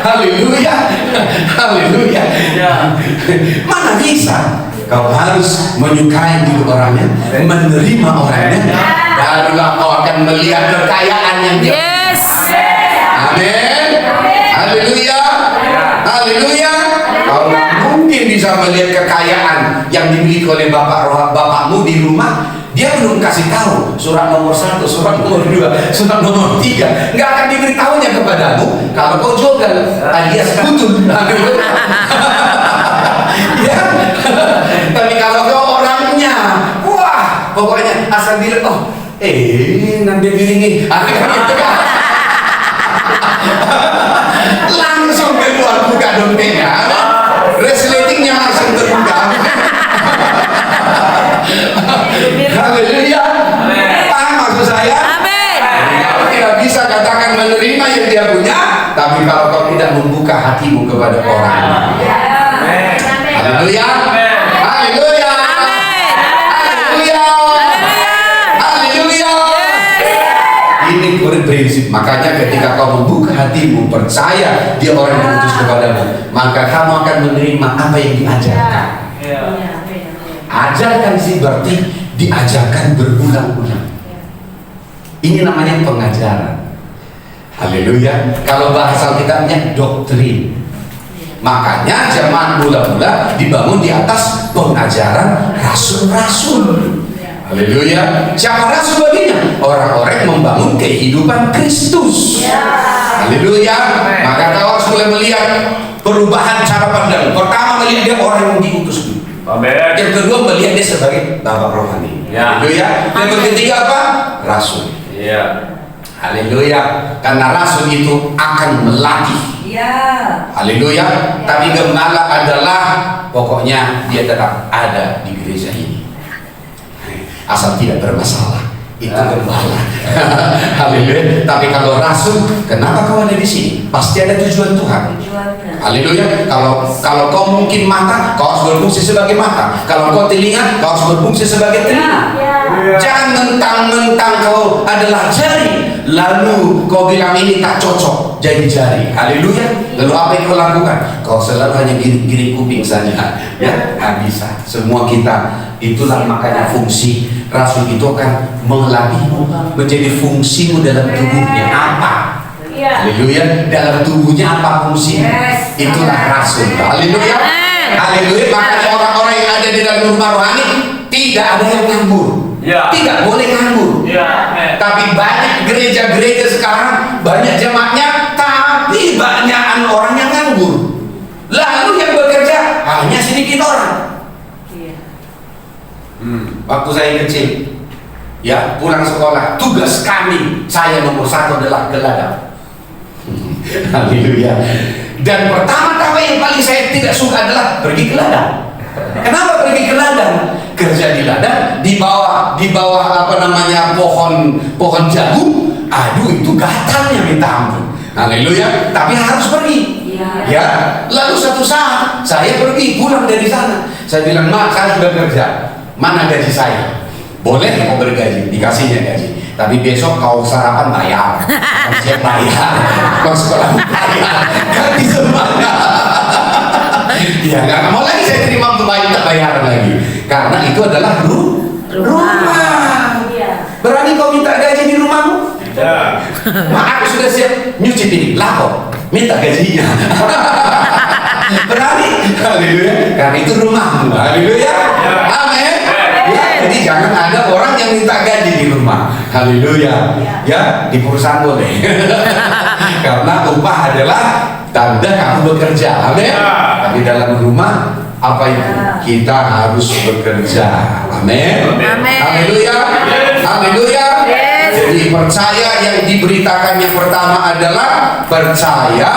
Haleluya, haleluya. Mana bisa? Kau harus menyukai diri orangnya, menerima orangnya, barulah kau akan melihat kekayaan yang dia. Yes. Amin. Haleluya, haleluya. Kau mungkin bisa melihat kekayaan yang dimiliki oleh bapakmu di rumah. Dia belum kasih tahu surat nomor 1, surat nomor 2, surat nomor 3. Nggak akan diberitahunya kepadamu kalau kau jogal alias betul. Ya. Tapi kalau kau orangnya, wah, pokoknya asal bilang, oh, nanti bilingi, langsung keluar buka dompetnya, resletingnya langsung terbuka. Haleluya. Paham maksud saya? Amin. Kau tidak bisa katakan menerima yang dia punya, tapi kalau kau tidak membuka hatimu kepada orang. Haleluya. Haleluya. Haleluya. Haleluya. Ini prinsip. Makanya ketika kau membuka hatimu, percaya dia orang yang diutus kepadamu, maka kamu akan menerima apa yang diajarkan. Ajarkan sih berarti diajarkan berulang-ulang. Ini namanya pengajaran. Haleluya. Kalau bahasa kitabnya doktrin. Makanya zaman mula-mula dibangun di atas pengajaran rasul-rasul. Haleluya. Siapa rasul baginya? Orang-orang yang membangun kehidupan Kristus. Haleluya. Maka kau harus mulai melihat perubahan cara pandang. Pertama melihat dia orang yang diutus. Yang kedua melihat dia sebagai bapak rohani. Haleluya. Yang ketiga apa? Rasul. Haleluya. Karena rasul itu akan melatih. Haleluya. Tapi gembala adalah pokoknya dia tetap ada di gereja ini, asal tidak bermasalah. Itu gembala. Haleluya. Tapi kalau rasul, kenapa kau ada di sini? Pasti ada tujuan Tuhan. Haleluya. Kalau kau mungkin mata, kau harus berfungsi sebagai mata. Kalau kau telinga, kau harus berfungsi sebagai telinga. Jangan mentang-mentang kau adalah jari, lalu kau bilang ini tak cocok jadi jari. Haleluya. Lalu apa yang kau lakukan? Kau selalu hanya giring kuping saja. Ya, nggak bisa. Semua kita. Itulah makanya fungsi rasul itu akan melatihmu menjadi fungsimu dalam tubuhnya apa. Haleluya. Dalam tubuhnya apa fungsi? Itulah rasul. Haleluya. Haleluya. Makanya orang-orang yang ada di dalam rumah rohani tidak ada yang nganggur. Tidak boleh nganggur. Tapi banyak gereja-gereja sekarang, banyak jemaatnya, tapi banyak orang yang nganggur. Lalu yang bekerja hanya sedikit orang. Waktu saya kecil, ya pulang sekolah, tugas kami, saya nomor 1 adalah ke ladang. Haleluya. Dan pertama-tama yang paling saya tidak suka adalah pergi ke ladang. Kenapa pergi ke ladang? Kerja di ladang, di bawah apa namanya pohon jagung. Aduh, itu gatalnya minta ampun. Haleluya. Tapi harus pergi. Ya. Lalu satu saat saya pergi pulang dari sana. Saya bilang, "Mak, saya sudah kerja. Mana gaji saya?" "Boleh kau bergaji." Dikasihnya gaji. "Tapi besok kau sarapan bayar." Saya bayar. Kau sekolah bayar. Ganti semuanya. Ya nggak mau lagi saya terima untuk bayar lagi. Karena itu adalah rumah. Berani kau minta gaji di rumahmu? Tidak. Mak, aku sudah siap nyuci piring. Lah kok minta gajinya. Berani? Haleluya. Karena itu rumahmu. Haleluya. Amin. Ya, jadi jangan ada orang yang minta gaji di rumah. Haleluya. Ya, di perusahaan boleh. Karena upah adalah tanda kamu bekerja. Amin. Tapi dalam rumah apa itu? Kita harus bekerja. Amin. Haleluya. Haleluya. Jadi percaya yang diberitakan yang pertama adalah percaya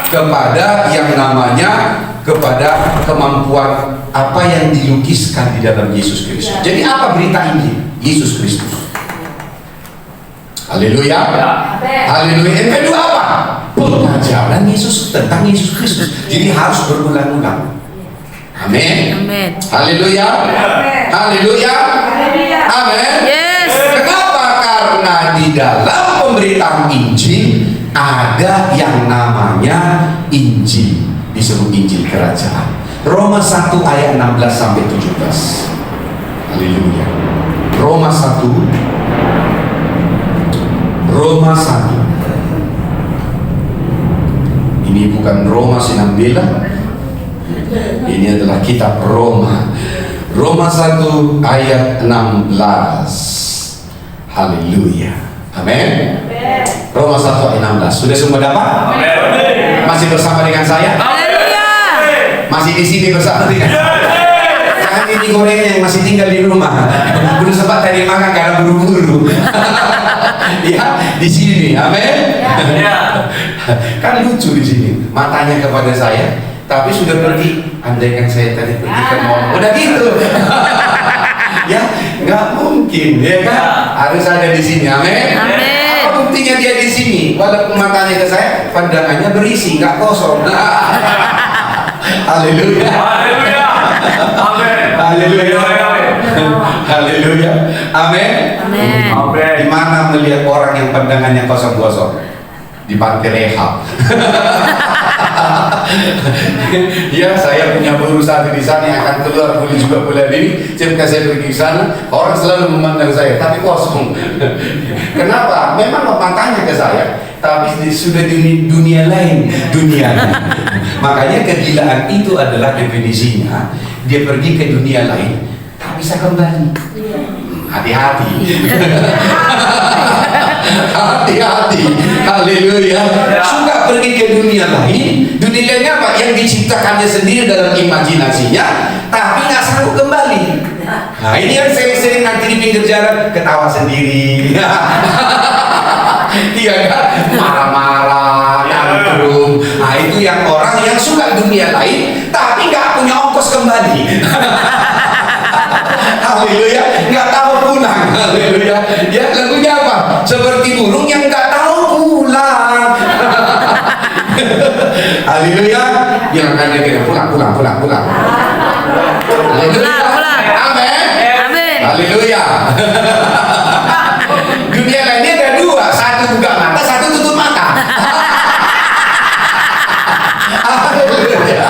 kepada yang namanya kepada kemampuan apa yang dilukiskan di dalam Yesus Kristus. Jadi apa berita Injil? Yesus Kristus. Haleluya. Haleluya. Yang kedua apa? Pengajaran Yesus tentang Yesus Kristus. Jadi harus berulang-ulang. Amin. Amin. Haleluya. Haleluya. Amin. Yes. Kenapa? Karena di dalam pemberitaan Injil, ada yang namanya Injil, disebut Injil Kerajaan. Roma 1 ayat 16 sampai 17. Haleluya. Roma 1. Ini bukan Roma Sinambela. Ini adalah kitab Roma. Roma 1 ayat 16. Haleluya. Amin. Roma 1 ayat 16. Sudah semua dapat? Amin. Masih bersama dengan saya? Haleluya. Masih di sini bersama dengan saya? Jangan ini gorengnya yang masih tinggal di rumah. Belum sempat tadi makan karena buru-buru. Ya, di sini. Amin. Kan lucu di sini. Matanya kepada saya, tapi sudah pergi. Andaikan saya tadi pergi ke mall, udah gitu. Ya, nggak mungkin, ya kan? Harus ada di sini. Amin. Amin. Apa buktinya dia di sini? Walaupun matanya ke saya, pandangannya berisi, nggak kosong. Haleluya. Haleluya. Amin. Haleluya. Haleluya. Amin. Amin. Amin. Di mana melihat orang yang pandangannya kosong-kosong? Di pantai rehab. Ya, saya punya guru satu di sana yang akan keluar bulan ini. Ketika saya pergi ke sana, orang selalu memandang saya, tapi kosong. Kenapa? Memang matanya ke saya, tapi sudah di dunia lain, dunia. Makanya kegilaan itu adalah definisinya. Dia pergi ke dunia lain, tak bisa kembali. Hati-hati. Hati-hati. Haleluya. Suka pergi ke dunia lain. Dunia lainnya apa? Yang diciptakannya sendiri dalam imajinasinya, tapi nggak sanggup kembali. Nah, ini yang sering-sering nanti di pinggir jalan ketawa sendiri. Iya kan? Marah-marah, tantrum. Nah, itu yang orang yang suka dunia lain, tapi nggak punya ongkos kembali. Haleluya, nggak tahu pulang. Haleluya. Ya, lagunya apa? Seperti burung yang nggak tahu pulang. Haleluya. Yang akan dia pulang. Haleluya. Pulang. Amin. Amin. Haleluya. Dunia lainnya ada dua, satu buka mata, satu tutup mata. Haleluya.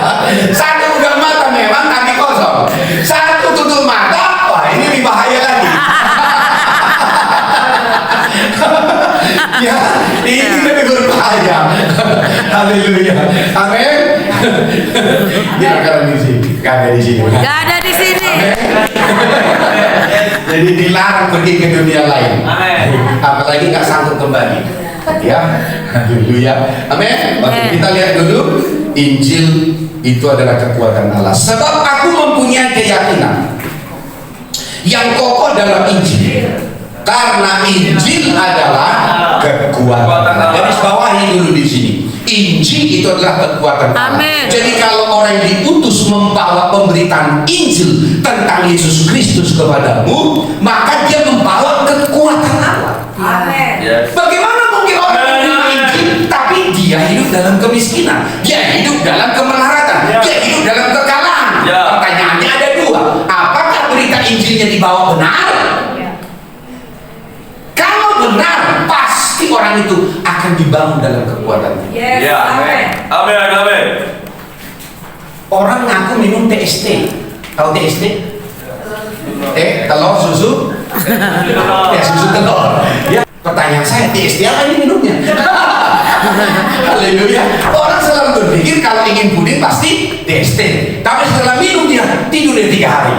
Satu buka mata memang tapi kosong. Satu tutup mata, wah ini lebih bahaya lagi. Ya, ini lebih berbahaya. Haleluya. Amin. Dia akan di sini, gak ada di sini. Gak ada di sini. Jadi dilarang pergi ke dunia lain. Amin. Apalagi nggak sanggup kembali. Ya, haleluya. Amin. Oke, kita lihat dulu. Injil itu adalah kekuatan Allah. Sebab aku mempunyai keyakinan yang kokoh dalam Injil. Karena Injil adalah kekuatan Allah. Garis bawahi dulu di sini. Injil itu adalah kekuatan Allah. Amin. Jadi kalau orang diutus membawa pemberitaan Injil tentang Yesus Kristus kepadamu, maka dia membawa kekuatan Allah. Amin. Yes. Bagaimana mungkin orang menerima Injil tapi dia hidup dalam kemiskinan, dia hidup dalam kemelaratan, dia hidup dalam kekalahan? Ya. Pertanyaannya ada dua. Apakah berita Injilnya dibawa benar? Kalau benar, pasti orang itu akan dibangun dalam kekuatan. Yes. Ya. Amin. Amin. Amin. Orang ngaku minum TST. Tahu TST? Telur, susu? Ya, susu telur. Ya. Pertanyaan saya, TST apa ini minumnya? Haleluya. Orang selalu berpikir kalau ingin puding pasti TST. Tapi setelah minum dia tidur 3 hari.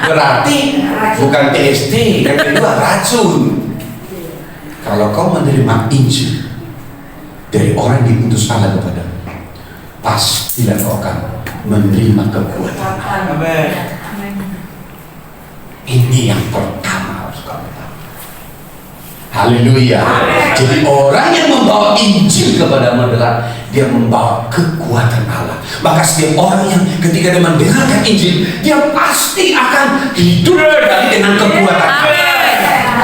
Berarti bukan TST, yang kedua racun. Kalau kau menerima Injil dari orang yang diutus Allah kepadamu, pastilah kau akan menerima kekuatan. Amin. Ini yang pertama harus kamu tahu. Haleluya. Jadi orang yang membawa Injil kepadamu adalah dia membawa kekuatan Allah. Maka setiap orang yang ketika dia mendengarkan Injil, dia pasti akan hidup kembali dengan kekuatan Allah.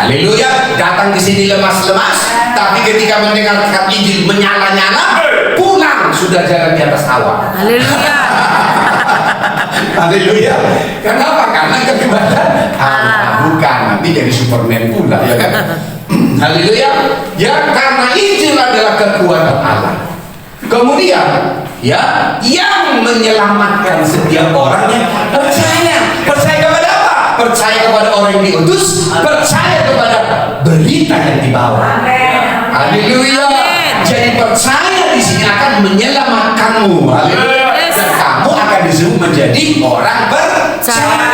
Haleluya. Datang ke sini lemas-lemas, tapi ketika mendengarkan Injil menyala-nyala, pulang sudah jalan di atas awan. Haleluya. Haleluya. Kenapa? Karena kebebasan Allah. Bukan, nanti jadi Superman pula, ya kan? Haleluya. Ya, karena Injil adalah kekuatan Allah. Kemudian, ya, yang menyelamatkan setiap orang yang percaya. Percaya kepada apa? Percaya kepada orang yang diutus, percaya kepada berita yang dibawa. Haleluya. Jadi percaya di sini akan menyelamatkanmu. Haleluya. Dan kamu akan disebut menjadi orang percaya.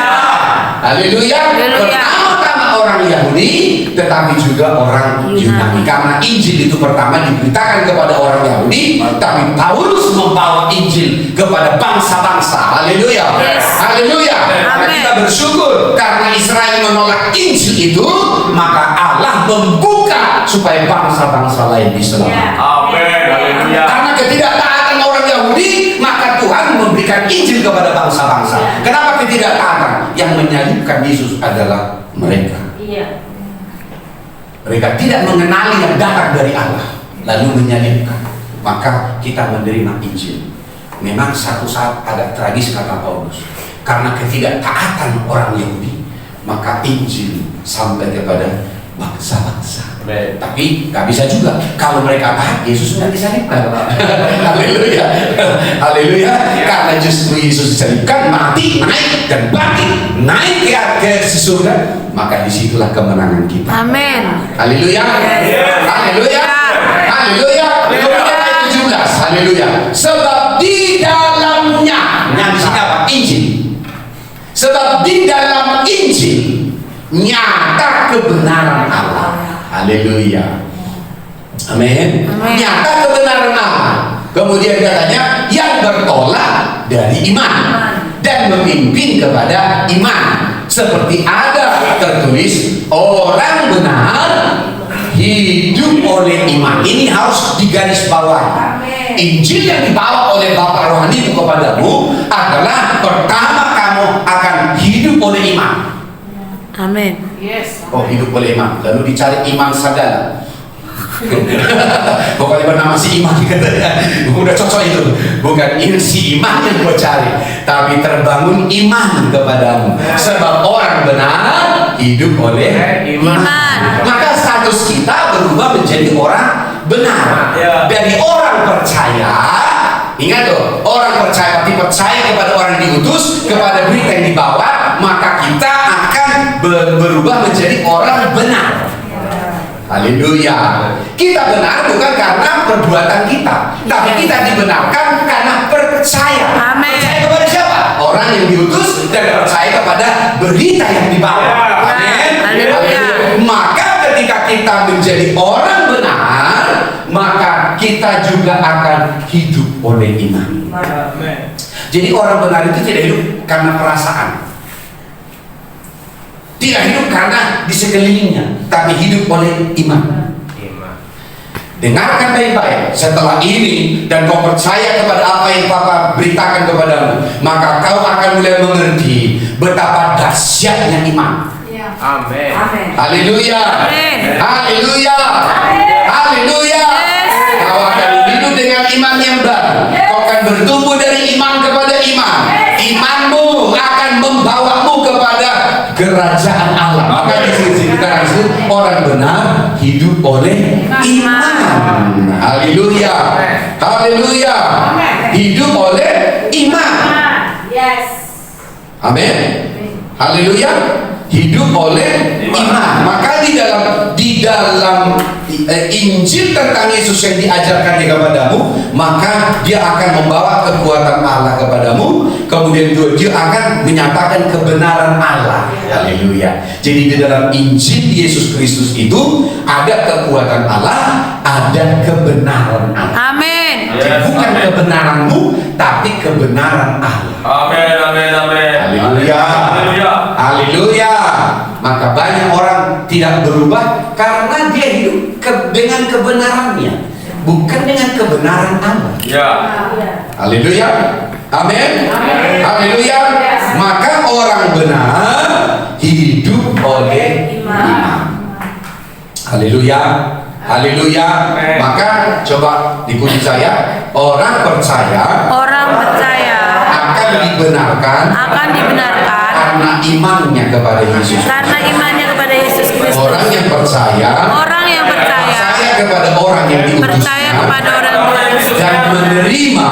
Haleluya. Pertama-tama orang Yahudi, tetapi juga orang Yunani. Karena Injil itu pertama diberitakan kepada orang Yahudi, tapi Paulus membawa Injil kepada bangsa-bangsa. Haleluya. Haleluya. Karena kita bersyukur karena Israel menolak Injil itu, maka Allah membuka supaya bangsa-bangsa lain diselamatkan. Amin. Haleluya. Karena ketidaktaatan orang Yahudi, maka Tuhan memberikan Injil kepada bangsa-bangsa. Kenapa ketidaktaatan? Yang menyalibkan Yesus adalah mereka. Mereka tidak mengenali yang datang dari Allah, lalu menyalibkan. Maka kita menerima Injil. Memang satu saat agak tragis kata Paulus, karena ketidaktaatan orang Yahudi, maka Injil sampai kepada bangsa-bangsa. Tapi nggak bisa juga kalau mereka taat, Yesus nggak disalibkan. Haleluya. Haleluya. Karena justru Yesus disalibkan, mati, naik dan bangkit, naik ke surga, maka disitulah kemenangan kita. Amin. Haleluya. Haleluya. Haleluya. Kemudian ayat 17. Haleluya. Sebab di dalamnya, yang di sini apa? Injil. Sebab di dalam Injil nyata kebenaran Allah. Haleluya. Amin. Nyata kebenaran Allah. Kemudian katanya yang bertolak dari iman dan memimpin kepada iman. Seperti ada tertulis, orang benar hidup oleh iman. Ini harus digarisbawahi. Injil yang dibawa oleh Bapak Rohani kepadamu adalah pertama kamu akan hidup oleh iman. Amin. Oh, hidup oleh iman. Lalu dicari iman sadala. Pokoknya bernama si iman katanya. Udah cocok itu. Bukan ini si iman yang gue cari, tapi terbangun iman kepadamu. Sebab orang benar hidup oleh iman. Maka status kita berubah menjadi orang benar. Dari orang percaya, ingat tuh, orang percaya berarti percaya kepada orang yang diutus, kepada berita yang dibawa, maka kita akan berubah menjadi orang benar. Haleluya. Kita benar bukan karena perbuatan kita, tapi kita dibenarkan karena percaya. Amin. Percaya kepada siapa? Orang yang diutus dan percaya kepada berita yang dibawa. Amin. Haleluya. Maka ketika kita menjadi orang benar, maka kita juga akan hidup oleh iman. Jadi orang benar itu tidak hidup karena perasaan, tidak hidup karena di sekelilingnya, tapi hidup oleh iman. Dengarkan baik-baik. Setelah ini dan kau percaya kepada apa yang Papa beritakan kepadamu, maka kau akan mulai mengerti betapa dahsyatnya iman. Amin. Haleluya. Haleluya. Haleluya. Kau akan hidup dengan iman yang baru. Kau akan bertumbuh dari iman kepada iman. Imanmu akan membawamu kepada kerajaan Allah. Maka di sini kita harus orang benar hidup oleh iman. Haleluya. Haleluya. Hidup oleh iman. Amin. Haleluya. Hidup oleh iman. Maka di dalam Injil tentang Yesus yang diajarkan kepadamu, maka dia akan membawa kekuatan Allah kepadamu. Kemudian dia akan menyatakan kebenaran Allah. Haleluya. Jadi di dalam Injil Yesus Kristus itu ada kekuatan Allah, ada kebenaran Allah. Amin. Jadi bukan kebenaranmu, tapi kebenaran Allah. Amin. Amin. Amin. Haleluya. Haleluya. Haleluya. Maka banyak orang tidak berubah karena dia hidup dengan kebenarannya, bukan dengan kebenaran Allah. Ya. Haleluya. Amin. Haleluya. Maka orang benar hidup oleh iman. Haleluya. Haleluya. Maka coba ikuti saya. Orang percaya akan dibenarkan Akan dibenarkan karena imannya kepada Yesus. karena imannya kepada Yesus Kristus. Orang yang percaya kepada orang yang percaya kepada orang yang diutusnya dan menerima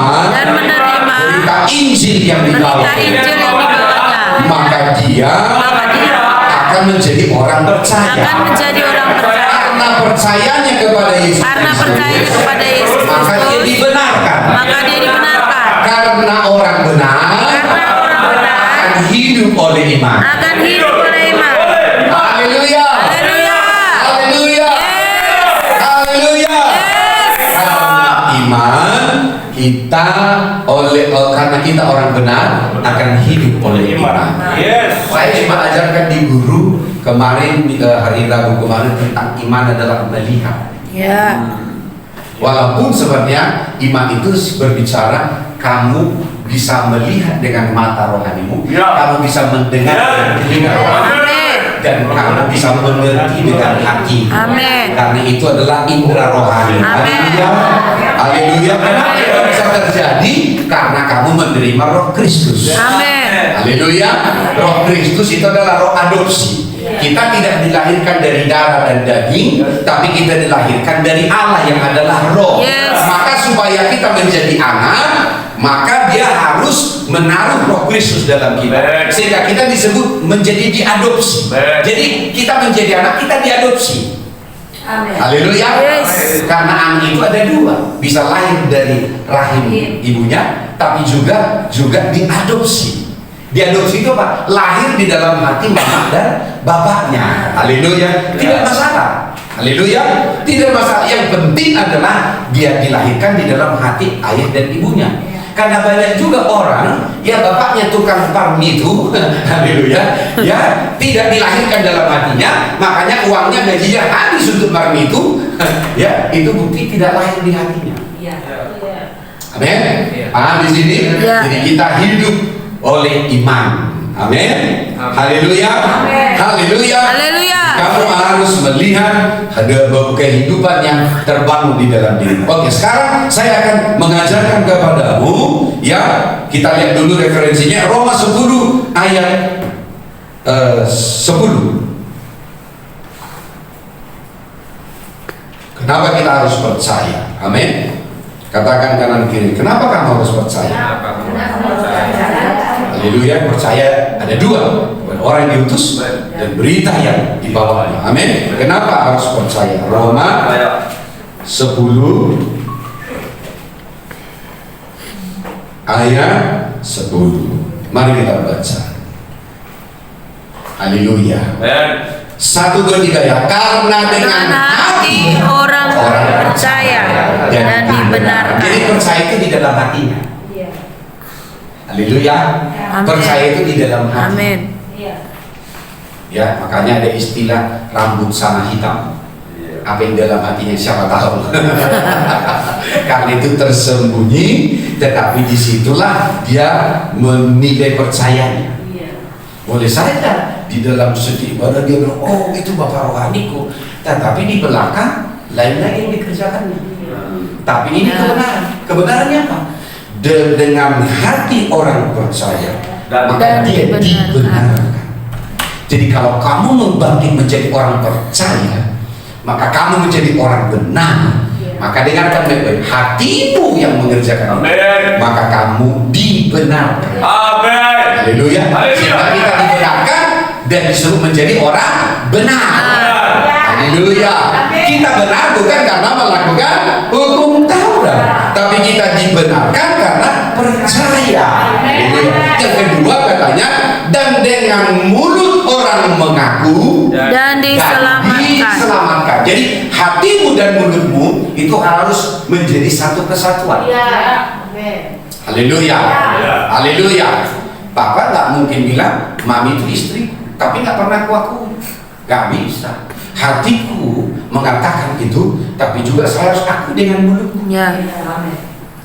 berita Injil yang dibawanya, maka dia akan menjadi orang percaya. Karena percayanya kepada Yesus Kristus, maka dia dibenarkan. Karena orang benar akan hidup oleh iman. Haleluya. Haleluya. Haleluya. Karena iman kita karena kita orang benar akan hidup oleh iman. Yes. Saya cuma ajarkan di guru kemarin hari Rabu kemarin tentang iman adalah melihat. Ya. Walaupun sebenarnya iman itu berbicara kamu bisa melihat dengan mata rohanimu, kamu bisa mendengar dengan telinga rohani, dan kamu bisa mengerti dengan hati. Karena itu adalah indera rohani. Haleluya. Haleluya. Kenapa itu bisa terjadi? Karena kamu menerima Roh Kristus. Haleluya. Roh Kristus itu adalah roh adopsi. Kita tidak dilahirkan dari darah dan daging, tapi kita dilahirkan dari Allah yang adalah roh. Maka supaya kita menjadi anak, maka dia harus menaruh Roh Kristus dalam kita, sehingga kita disebut menjadi diadopsi. Jadi kita menjadi anak, kita diadopsi. Haleluya. Karena anak itu ada dua, bisa lahir dari rahim ibunya, tapi juga diadopsi. Diadopsi itu apa? Lahir di dalam hati mama dan bapaknya. Haleluya. Tidak masalah. Haleluya. Tidak masalah. Yang penting adalah dia dilahirkan di dalam hati ayah dan ibunya. Karena banyak juga orang ya bapaknya tukang parmitu, haleluya, ya tidak dilahirkan dalam hatinya, makanya uangnya gajinya habis untuk parmitu, ya itu bukti tidak lahir di hatinya. Amin. Di sini, jadi kita hidup oleh iman. Amin. Haleluya. Haleluya. Kamu harus melihat ada kehidupan yang terbangun di dalam diri. Oke, sekarang saya akan mengajarkan kepadamu, ya, kita lihat dulu referensinya Roma 10 ayat 10. Kenapa kita harus percaya? Amin. Katakan kanan kiri, kenapa kamu harus percaya? Haleluya. Percaya ada dua, orang yang diutus dan berita yang dibawanya. Amin. Kenapa harus percaya? Roma 10 ayat 10. Mari kita baca. Haleluya. 1, 2, 3 ya. Karena dengan hati orang percaya dan dibenarkan. Jadi percaya itu di dalam hatinya. Haleluya. Percaya itu di dalam hati. Amin. Ya, makanya ada istilah rambut sana hitam. Apa yang dalam hatinya siapa tahu. Karena itu tersembunyi, tetapi disitulah dia menilai percayanya. Boleh saja di dalam sedih ibadah dia bilang, oh itu bapak rohaniku, tetapi di belakang lain lagi yang dikerjakannya. Tapi ini kebenaran. Kebenarannya apa? Dengan hati orang percaya, maka dia dibenarkan. Jadi kalau kamu membangkit menjadi orang percaya, maka kamu menjadi orang benar. Maka dengarkan baik-baik, hatimu yang mengerjakan itu, maka kamu dibenarkan. Amin. Haleluya. Sehingga kita dibenarkan dan disuruh menjadi orang benar. Haleluya. Kita benar bukan karena melakukan hukum Taurat, tapi kita dibenarkan karena percaya. Yang kedua katanya, dan dengan mulut orang mengaku dan diselamatkan. Jadi hatimu dan mulutmu itu harus menjadi satu kesatuan. Haleluya. Haleluya. Papa nggak mungkin bilang mami itu istri, tapi nggak pernah kuaku. Nggak bisa. Hatiku mengatakan itu, tapi juga saya harus aku dengan mulutku.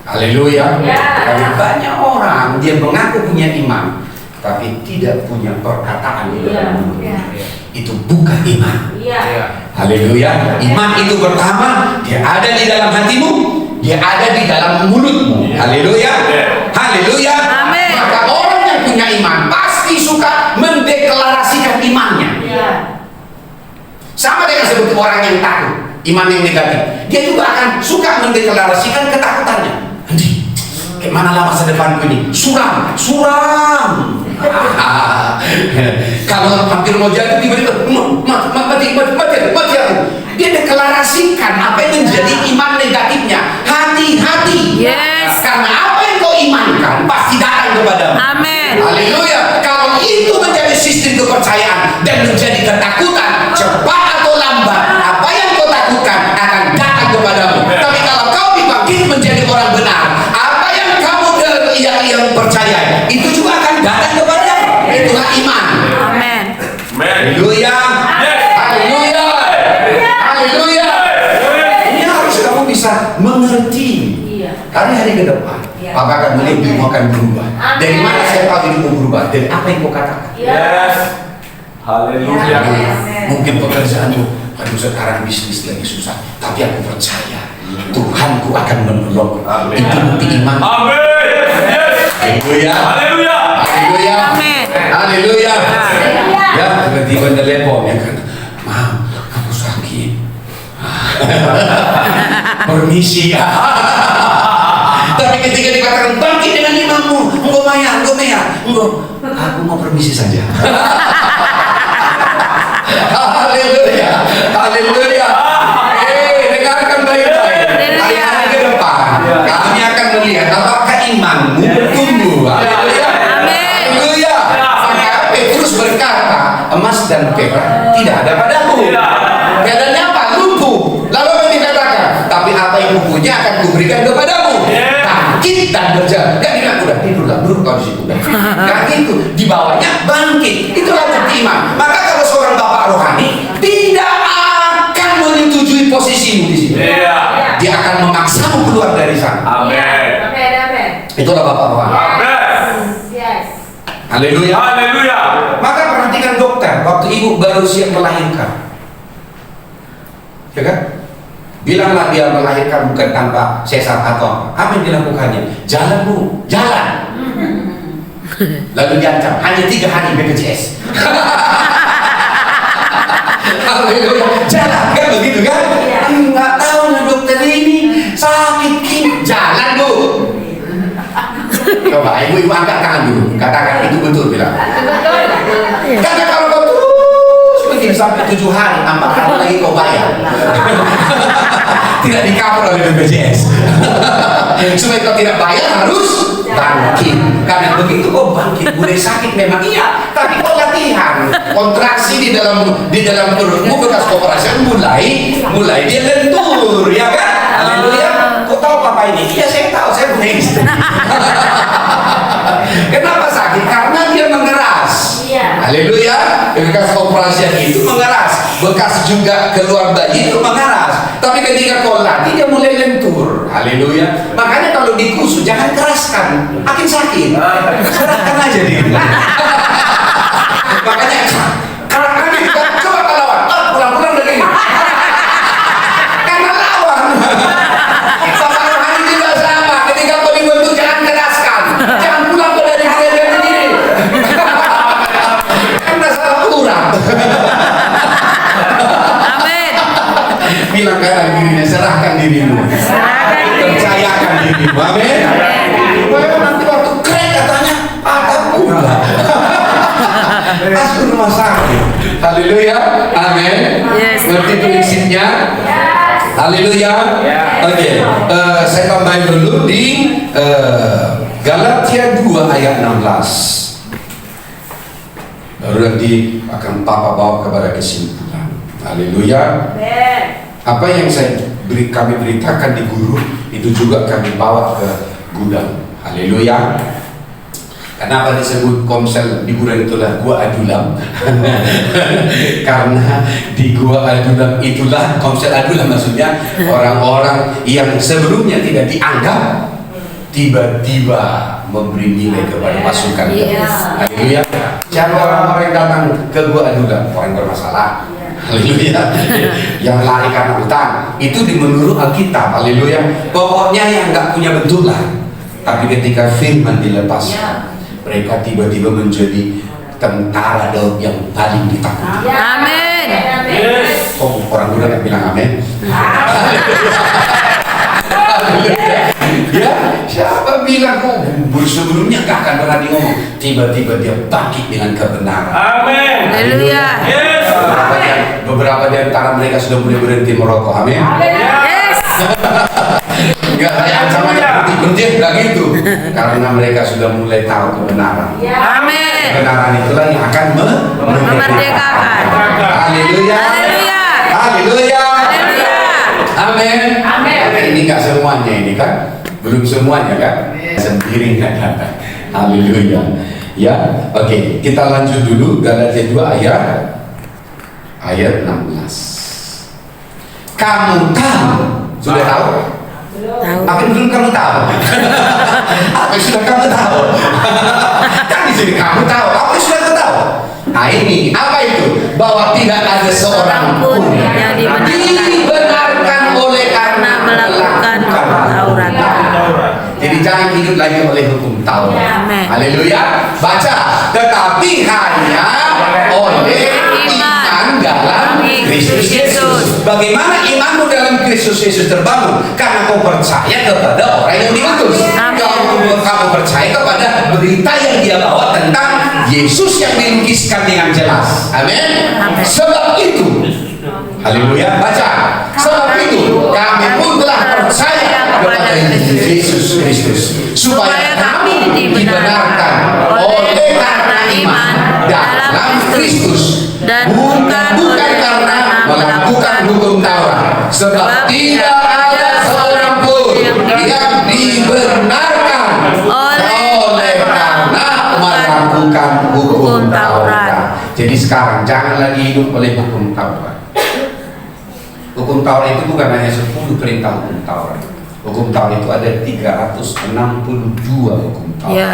Haleluya. Tapi banyak orang dia mengaku punya iman, tapi tidak punya perkataan di dalam mulutnya. Itu bukan iman. Haleluya. Iman itu pertama dia ada di dalam hatimu, dia ada di dalam mulutmu. Haleluya. Haleluya. Maka orang yang punya iman pasti suka mendeklarasikan imannya. Sama dengan seperti orang yang takut, iman yang negatif. Dia juga akan suka mendeklarasikan ketakutannya. Nanti, mana lah masa depanku ini? Suram, suram. Kalau hampir mau jatuh, tiba-tiba mati aku. Dia deklarasikan apa yang menjadi iman negatifnya. Hati-hati. Yes. Karena apa yang kau imankan pasti datang kepadamu. Amin. Haleluya. Kalau itu menjadi sistem kepercayaan dan menjadi ketakutan, cepat atau lambat, apa yang kau takutkan akan datang kepadamu. Tapi kalau kau dibangkit menjadi orang benar, apa yang kamu yang percaya itu juga akan datang kepadamu. Itulah iman. Amin. Haleluya. Haleluya. Haleluya. Ini harus kamu bisa mengerti. Hari-hari ke depan, Papa akan melihat dirimu akan berubah. Dari mana saya tahu dirimu berubah? Dari apa yang kau katakan. Yes. Haleluya. Mungkin pekerjaanmu, aduh sekarang bisnis lagi susah, tapi aku percaya Tuhanku akan menolong. Amin. Itu bukti iman. Amin. Yes. Haleluya. Haleluya. Haleluya. Amin. Haleluya. Ya, tiba-tiba telepon ya kan. Mam, aku sakit. Permisi ya. Tapi ketika dikatakan bangkit dengan imanmu, engkau maya, aku mau permisi saja. Haleluya, haleluya. Dengarkan baik-baik. Hari-hari ke depan, kami akan melihat apakah imanmu bertumbuh. Haleluya. Haleluya. Maka Petrus berkata, emas dan perak tidak ada padaku. Keadaannya apa? Lumpuh. Lalu apa yang dikatakan? Tapi apa yang kupunya akan kuberikan kepadamu. Bangkit dan berjalan. Gak bilang udah tidurlah, duduk kau di situ. Gak gitu. Di bawahnya bangkit. Itulah bukti iman. Maka kalau seorang bapak rohani tidak akan menyetujui posisimu di sini. Dia akan memaksamu keluar dari sana. Amin. Itulah bapak rohani. Haleluya. Haleluya. Maka perhatikan dokter waktu ibu baru siap melahirkan. Ya kan? Bilanglah dia melahirkan bukan tanpa sesar atau apa yang dilakukannya. Jalan bu, jalan. Lalu diancam hanya 3 hari BPJS. Haleluya. Jalan kan begitu kan? Nggak tahu nih dokter ini sakit king. Jalan bu. Coba ibu angkat tangan dulu. Katakan itu betul bilang. Karena kalau kau terus begini sampai 7 hari, 4 hari lagi kau bayar. Tidak di-cover oleh BPJS. Supaya kau tidak bayar harus bangkit. Karena begitu kau bangkit, mulai sakit memang iya, tapi kau latihan. Kontraksi di dalam perutmu bekas operasi mulai dia lentur, ya kan? Haleluya. Kau tahu apa ini? Iya saya tahu, saya punya istri. Kenapa sakit? Karena dia mengeras. Haleluya. Bekas operasi itu mengeras, bekas juga keluar bayi itu mengeras. Tapi ketika kau latih dia mulai lentur. Haleluya. Makanya kalau dikusut jangan keraskan, makin sakit. Serahkan aja dia. Makanya kerahkan dia. Coba kau lawan. Pulang-pulang dari ini. Karena lawan. Bapak rohani juga sama. Ketika kau dibentuk jangan keraskan. Jangan pulang ke dari sendiri. Karena salah kurang. Amin. Bilang kanan dirinya, serahkan dirimu. Percayakan dirimu. Amin. Nanti waktu keren katanya ada pula. Masuk rumah sakit. Haleluya. Amin. Yes. Ngerti prinsipnya? Haleluya. Oke. Saya tambahin dulu di Galatia 2 ayat 16. Baru nanti akan Papa bawa kepada kesimpulan. Haleluya. Apa yang kami beritakan di guru itu juga kami bawa ke gudang. Haleluya. Kenapa disebut Komsel di gudang itulah Gua Adulam? Karena di Gua Adulam itulah Komsel Adulam maksudnya orang-orang yang sebelumnya tidak dianggap tiba-tiba memberi nilai kepada pasukan. Haleluya. Siapa orang-orang yang datang ke Gua Adulam? Orang bermasalah. Haleluya. Yang lari karena utang itu menurut Alkitab. Haleluya. Pokoknya yang nggak punya bentuk lah. Tapi ketika firman dilepas, mereka tiba-tiba menjadi tentara Daud yang paling ditakuti. Amin. Yes. Oh, orang muda nggak bilang amin. Ya, siapa bilang kok sebelumnya gak akan berani ngomong, tiba-tiba dia bangkit dengan kebenaran. Amin. Haleluya. Yes. Beberapa di antara mereka sudah mulai berhenti merokok. Amin. Yes. Enggak, saya ancamannya berhenti enggak gitu. Karena mereka sudah mulai tahu kebenaran. Amin. Kebenaran itulah yang akan Memerdekakan. Haleluya. Haleluya. Haleluya. Haleluya. Amin. Amin. Ini enggak semuanya ini kan. Belum semuanya kan. Sendiri enggak datang. Haleluya. Ya, oke, kita lanjut dulu Galatia 2 ayat 16. Kamu tahu, sudah tahu? Tahu. Apa yang belum kamu tahu? Apa yang sudah kamu tahu? Kan di sini kamu tahu, apa yang sudah kamu tahu? Nah ini, apa itu? Bahwa tidak ada seorang pun yang dibenarkan oleh karena melakukan Taurat. Jadi jangan hidup lagi oleh hukum Taurat. Amin. Haleluya. Baca. Tetapi hanya oleh iman dalam Kristus Yesus. Bagaimana imanmu dalam Kristus Yesus terbangun? Karena kau percaya kepada orang yang diutus. Kamu percaya kepada berita yang dia bawa tentang Yesus yang dilukiskan dengan jelas. Amin. Sebab itu, haleluya, baca. Sebab itu kami pun telah percaya kepada Yesus Kristus, supaya kami dibenarkan oleh karena iman dalam Kristus, dan bukan karena melakukan hukum Taurat. Sebab tidak ada seorang pun yang dibenarkan oleh karena melakukan hukum Taurat. Jadi sekarang jangan lagi hidup oleh hukum Taurat. Hukum Taurat itu bukan hanya 10 perintah hukum Taurat. Hukum Taurat itu ada 362 hukum Taurat. Ya.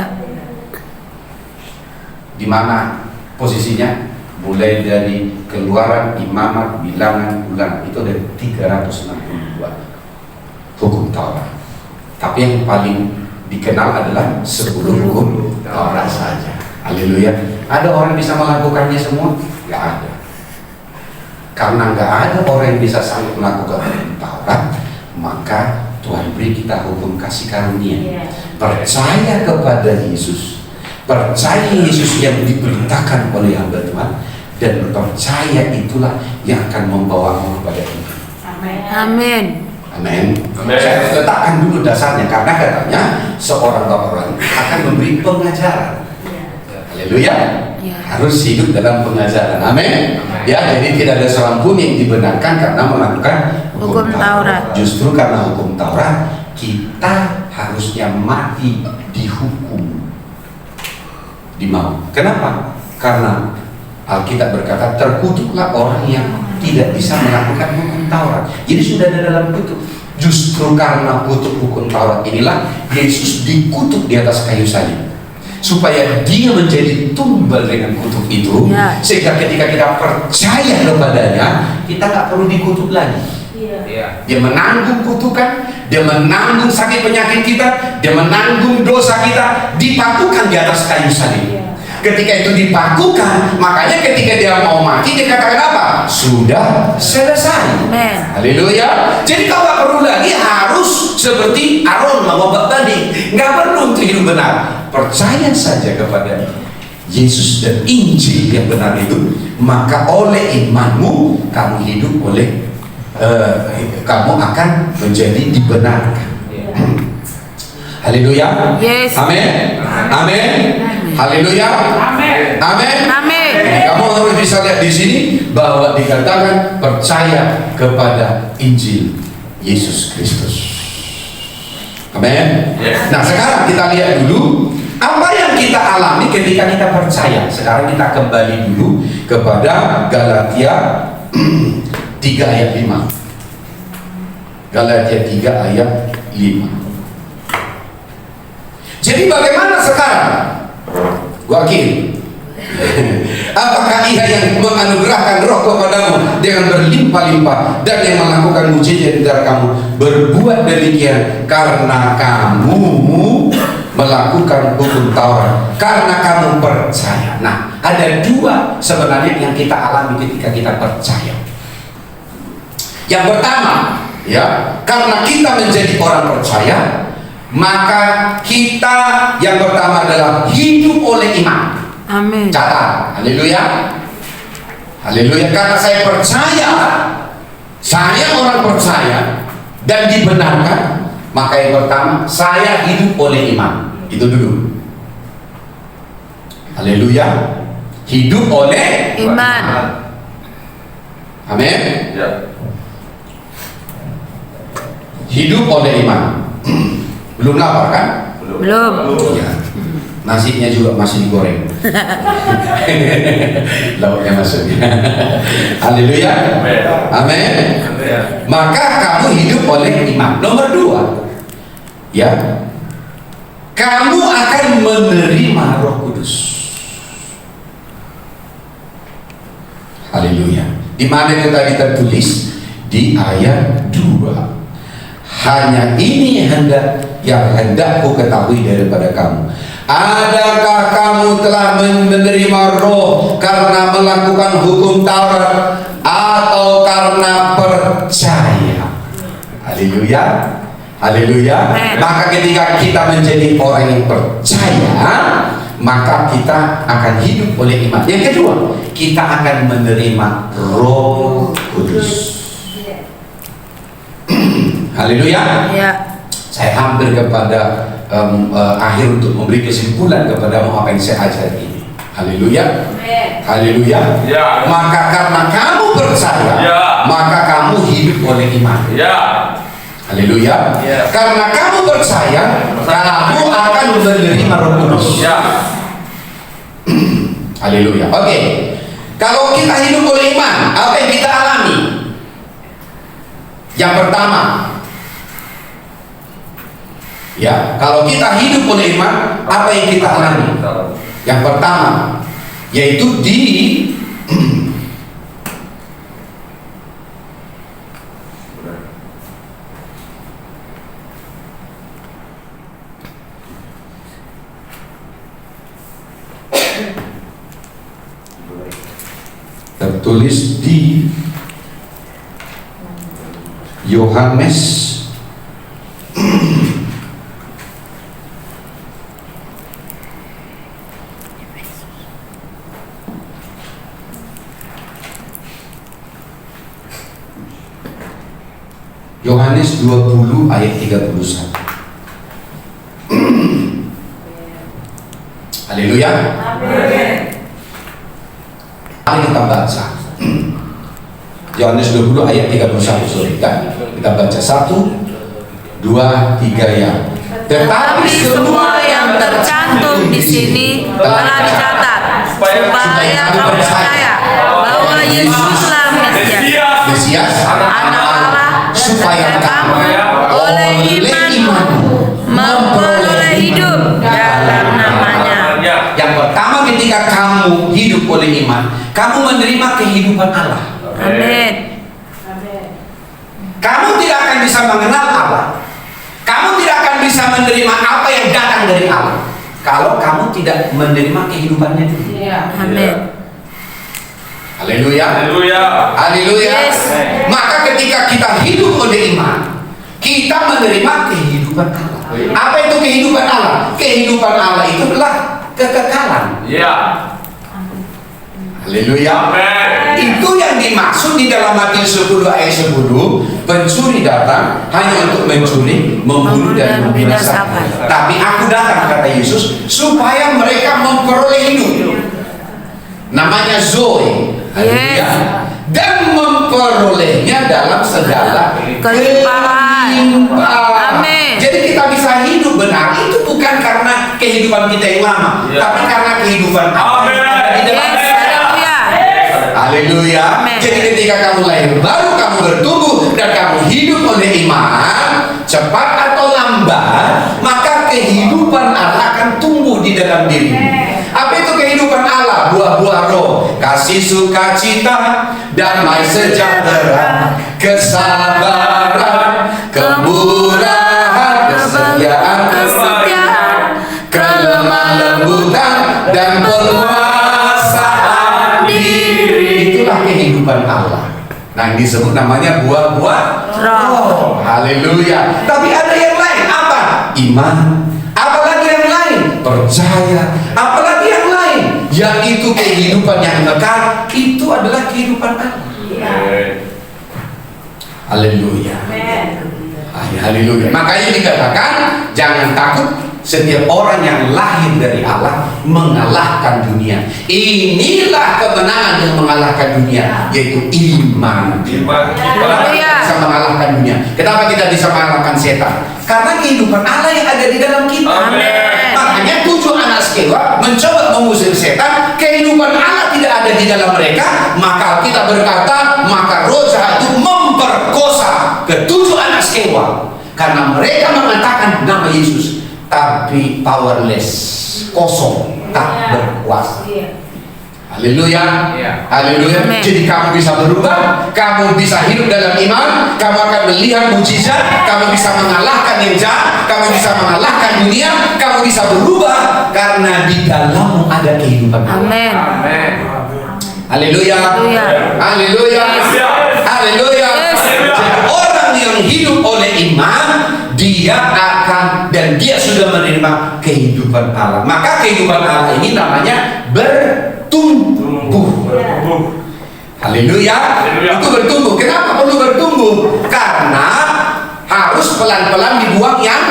Di mana posisinya? Mulai dari Keluaran, Imamat, Bilangan, Ulangan, itu ada 362 hukum Taurat. Tapi yang paling dikenal adalah 10 hukum Taurat saja. Haleluya. Ada orang bisa melakukannya semua? Gak ada. Karena nggak ada orang yang bisa sanggup melakukan hukum Taurat, maka Tuhan beri kita hukum kasih karunia. Percaya kepada Yesus, percaya Yesus yang diberitakan oleh hamba Tuhan, dan percaya itulah yang akan membawamu kepada hidup. Amin. Amin. Saya letakkan dulu dasarnya, karena katanya seorang bapak akan memberi pengajaran. Haleluya. Harus hidup dalam pengajaran. Amin. Ya, jadi tidak ada seorang pun yang dibenarkan karena melakukan hukum Taurat. Justru karena hukum Taurat kita harusnya mati dihukum di maut. Kenapa? Karena Alkitab berkata terkutuklah orang yang tidak bisa melakukan hukum Taurat. Jadi sudah ada dalam kutuk. Justru karena kutuk hukum Taurat inilah Yesus dikutuk di atas kayu salib, supaya dia menjadi tumbal dengan kutuk itu, sehingga ketika kita percaya kepadanya, kita nggak perlu dikutuk lagi. Dia menanggung kutukan, dia menanggung sakit penyakit kita, dia menanggung dosa kita, dipakukan di atas kayu salib. Ketika itu dipakukan, makanya ketika dia mau mati, dia katakan apa? Sudah selesai. Haleluya. Jadi kau nggak perlu lagi harus seperti Aaron membawa tadi, nggak perlu untuk hidup benar. Percaya saja kepada Yesus dan Injil yang benar itu, maka oleh imanmu kamu hidup kamu akan menjadi dibenarkan. Haleluya. Yes. Amin. Amin. Haleluya. Amin. Amin. Amin. Kamu harus bisa lihat di sini bahwa dikatakan percaya kepada Injil Yesus Kristus. Amin. Nah, sekarang kita lihat dulu apa yang kita alami ketika kita percaya. Sekarang kita kembali dulu kepada Galatia 3 ayat 5. Galatia 3 ayat 5. Jadi bagaimana sekarang? Wakil, apakah ia yang menganugerahkan roh kepadamu dengan berlimpah-limpah dan yang melakukan mujizat di antara kamu berbuat demikian karena kamu melakukan hukum Taurat, karena kamu percaya. Nah, ada dua sebenarnya yang kita alami ketika kita percaya. Yang pertama, ya, karena kita menjadi orang percaya, maka kita yang pertama adalah hidup oleh iman. Amin. Catat, haleluya. Haleluya, karena saya percaya, saya orang percaya dan dibenarkan, maka yang pertama, saya hidup oleh iman. Itu dulu. Haleluya. Hidup oleh Iman. Amin. Ya. Hidup oleh iman. Belum lapar kan? Belum. Ya. Nasinya juga masih digoreng. Lauknya maksudnya. Haleluya. Amin. Maka kamu hidup oleh iman. Nomor 2, ya, kamu akan menerima Roh Kudus. Haleluya. Di mana itu tadi tertulis? Di ayat 2. Hanya ini yang hendak ku ketahui daripada kamu. Adakah kamu telah menerima Roh karena melakukan hukum Taurat atau karena percaya? Haleluya. Haleluya. Maka ketika kita menjadi orang yang percaya, maka kita akan hidup oleh iman. Yang kedua, kita akan menerima Roh Kudus. Haleluya. Ya. Saya hampir kepada akhir untuk memberi kesimpulan kepada apa yang saya ajar ini. Haleluya. Haleluya. Ya. Maka karena kamu percaya, Ya. maka kamu hidup oleh iman. Ya. Haleluya. Ya. Karena kamu percaya, kamu akan menerima Roh Kudus. Ya. Haleluya. Oke. Kalau kita hidup oleh iman, apa yang kita alami? Yang pertama, ya, kalau kita hidup oleh iman, apa yang kita alami? Yang pertama, yaitu tertulis di Yohanes Yohanes 20 ayat 31. Haleluya. Mari kita baca Yohanes 20 ayat 31. Sorry, kan? Kita baca 1, 2, 3 ya. Tetapi semua yang tercantum di sini telah dicatat supaya kamu percaya bahwa Yesuslah Mesias, Anak Allah, supaya kamu oleh imanmu memperoleh hidup dalam namanya. Yang pertama, ketika kamu hidup oleh iman, kamu menerima kehidupan Allah. Amin. Kamu tidak akan bisa mengenal Allah. Kamu tidak akan bisa menerima apa yang datang dari Allah kalau kamu tidak menerima kehidupannya dulu. Amin. Haleluya. Haleluya. Haleluya. Yes. Maka ketika kita hidup oleh iman, kita menerima kehidupan Allah. Apa itu kehidupan Allah? Kehidupan Allah itu adalah kekekalan. Ya. Haleluya. Amin. Itu yang dimaksud di dalam Matius 10 ayat 10. Pencuri datang hanya untuk mencuri, membunuh dan membinasakan. Tapi aku datang, kata Yesus, supaya mereka memperoleh hidup. Namanya Zoe. Haleluya. Dan memperolehnya dalam segala Kelimpahan. kelimpahan. Amin. Jadi kita bisa hidup benar itu bukan karena kehidupan kita yang lama, Ya. tapi karena kehidupan Allah yang ada di dalam Yes. kita. Haleluya. Haleluya. Amen. Jadi ketika kamu lahir baru, kamu bertumbuh dan kamu hidup oleh iman, cepat atau lambat, maka kehidupan Allah akan tumbuh di dalam dirimu. Apa itu kehidupan Allah? Buah-buah roh, kasih, sukacita, damai sejahtera, kesabaran, kemurahan, kesetiaan, kelemah lembutan, dan penguasaan diri. Itulah kehidupan Allah. Nah, yang disebut namanya buah-buah roh. Haleluya. Tapi ada yang lain, apa? Iman. Apalagi yang lain? Percaya. Apalagi yang lain? Yaitu kehidupan yang kekal. Itu adalah kehidupan Allah. Haleluya. Haleluya. Makanya dikatakan jangan takut. Setiap orang yang lahir dari Allah mengalahkan dunia. Inilah kemenangan yang mengalahkan dunia, yaitu iman. Kenapa kita bisa mengalahkan dunia? Kenapa kita bisa mengalahkan setan? Karena kehidupan Allah yang ada di dalam kita. Amin. Makanya 7 anak Skewa mencoba mengusir setan. Kehidupan Allah tidak ada di dalam mereka. Maka kita berkata, maka roh jahat itu memperkosa ke-7 anak Skewa. Karena mereka mengatakan nama Yesus, tapi powerless, kosong, tak berkuasa. Haleluya. Haleluya. Amen. Jadi kamu bisa berubah, kamu bisa hidup dalam iman, kamu akan melihat mujizat, kamu bisa mengalahkan yang jahat, kamu bisa mengalahkan dunia, kamu bisa berubah karena di dalammu ada kehidupan. Amin. Haleluya. Haleluya. Haleluya. Haleluya. Yes. Jadi orang yang hidup oleh iman, dia akan dan dia sudah menerima kehidupan Allah. Maka kehidupan Allah ini namanya bertumbuh. Haleluya. Itu bertumbuh. Kenapa perlu bertumbuh? Karena harus pelan-pelan dibuang yang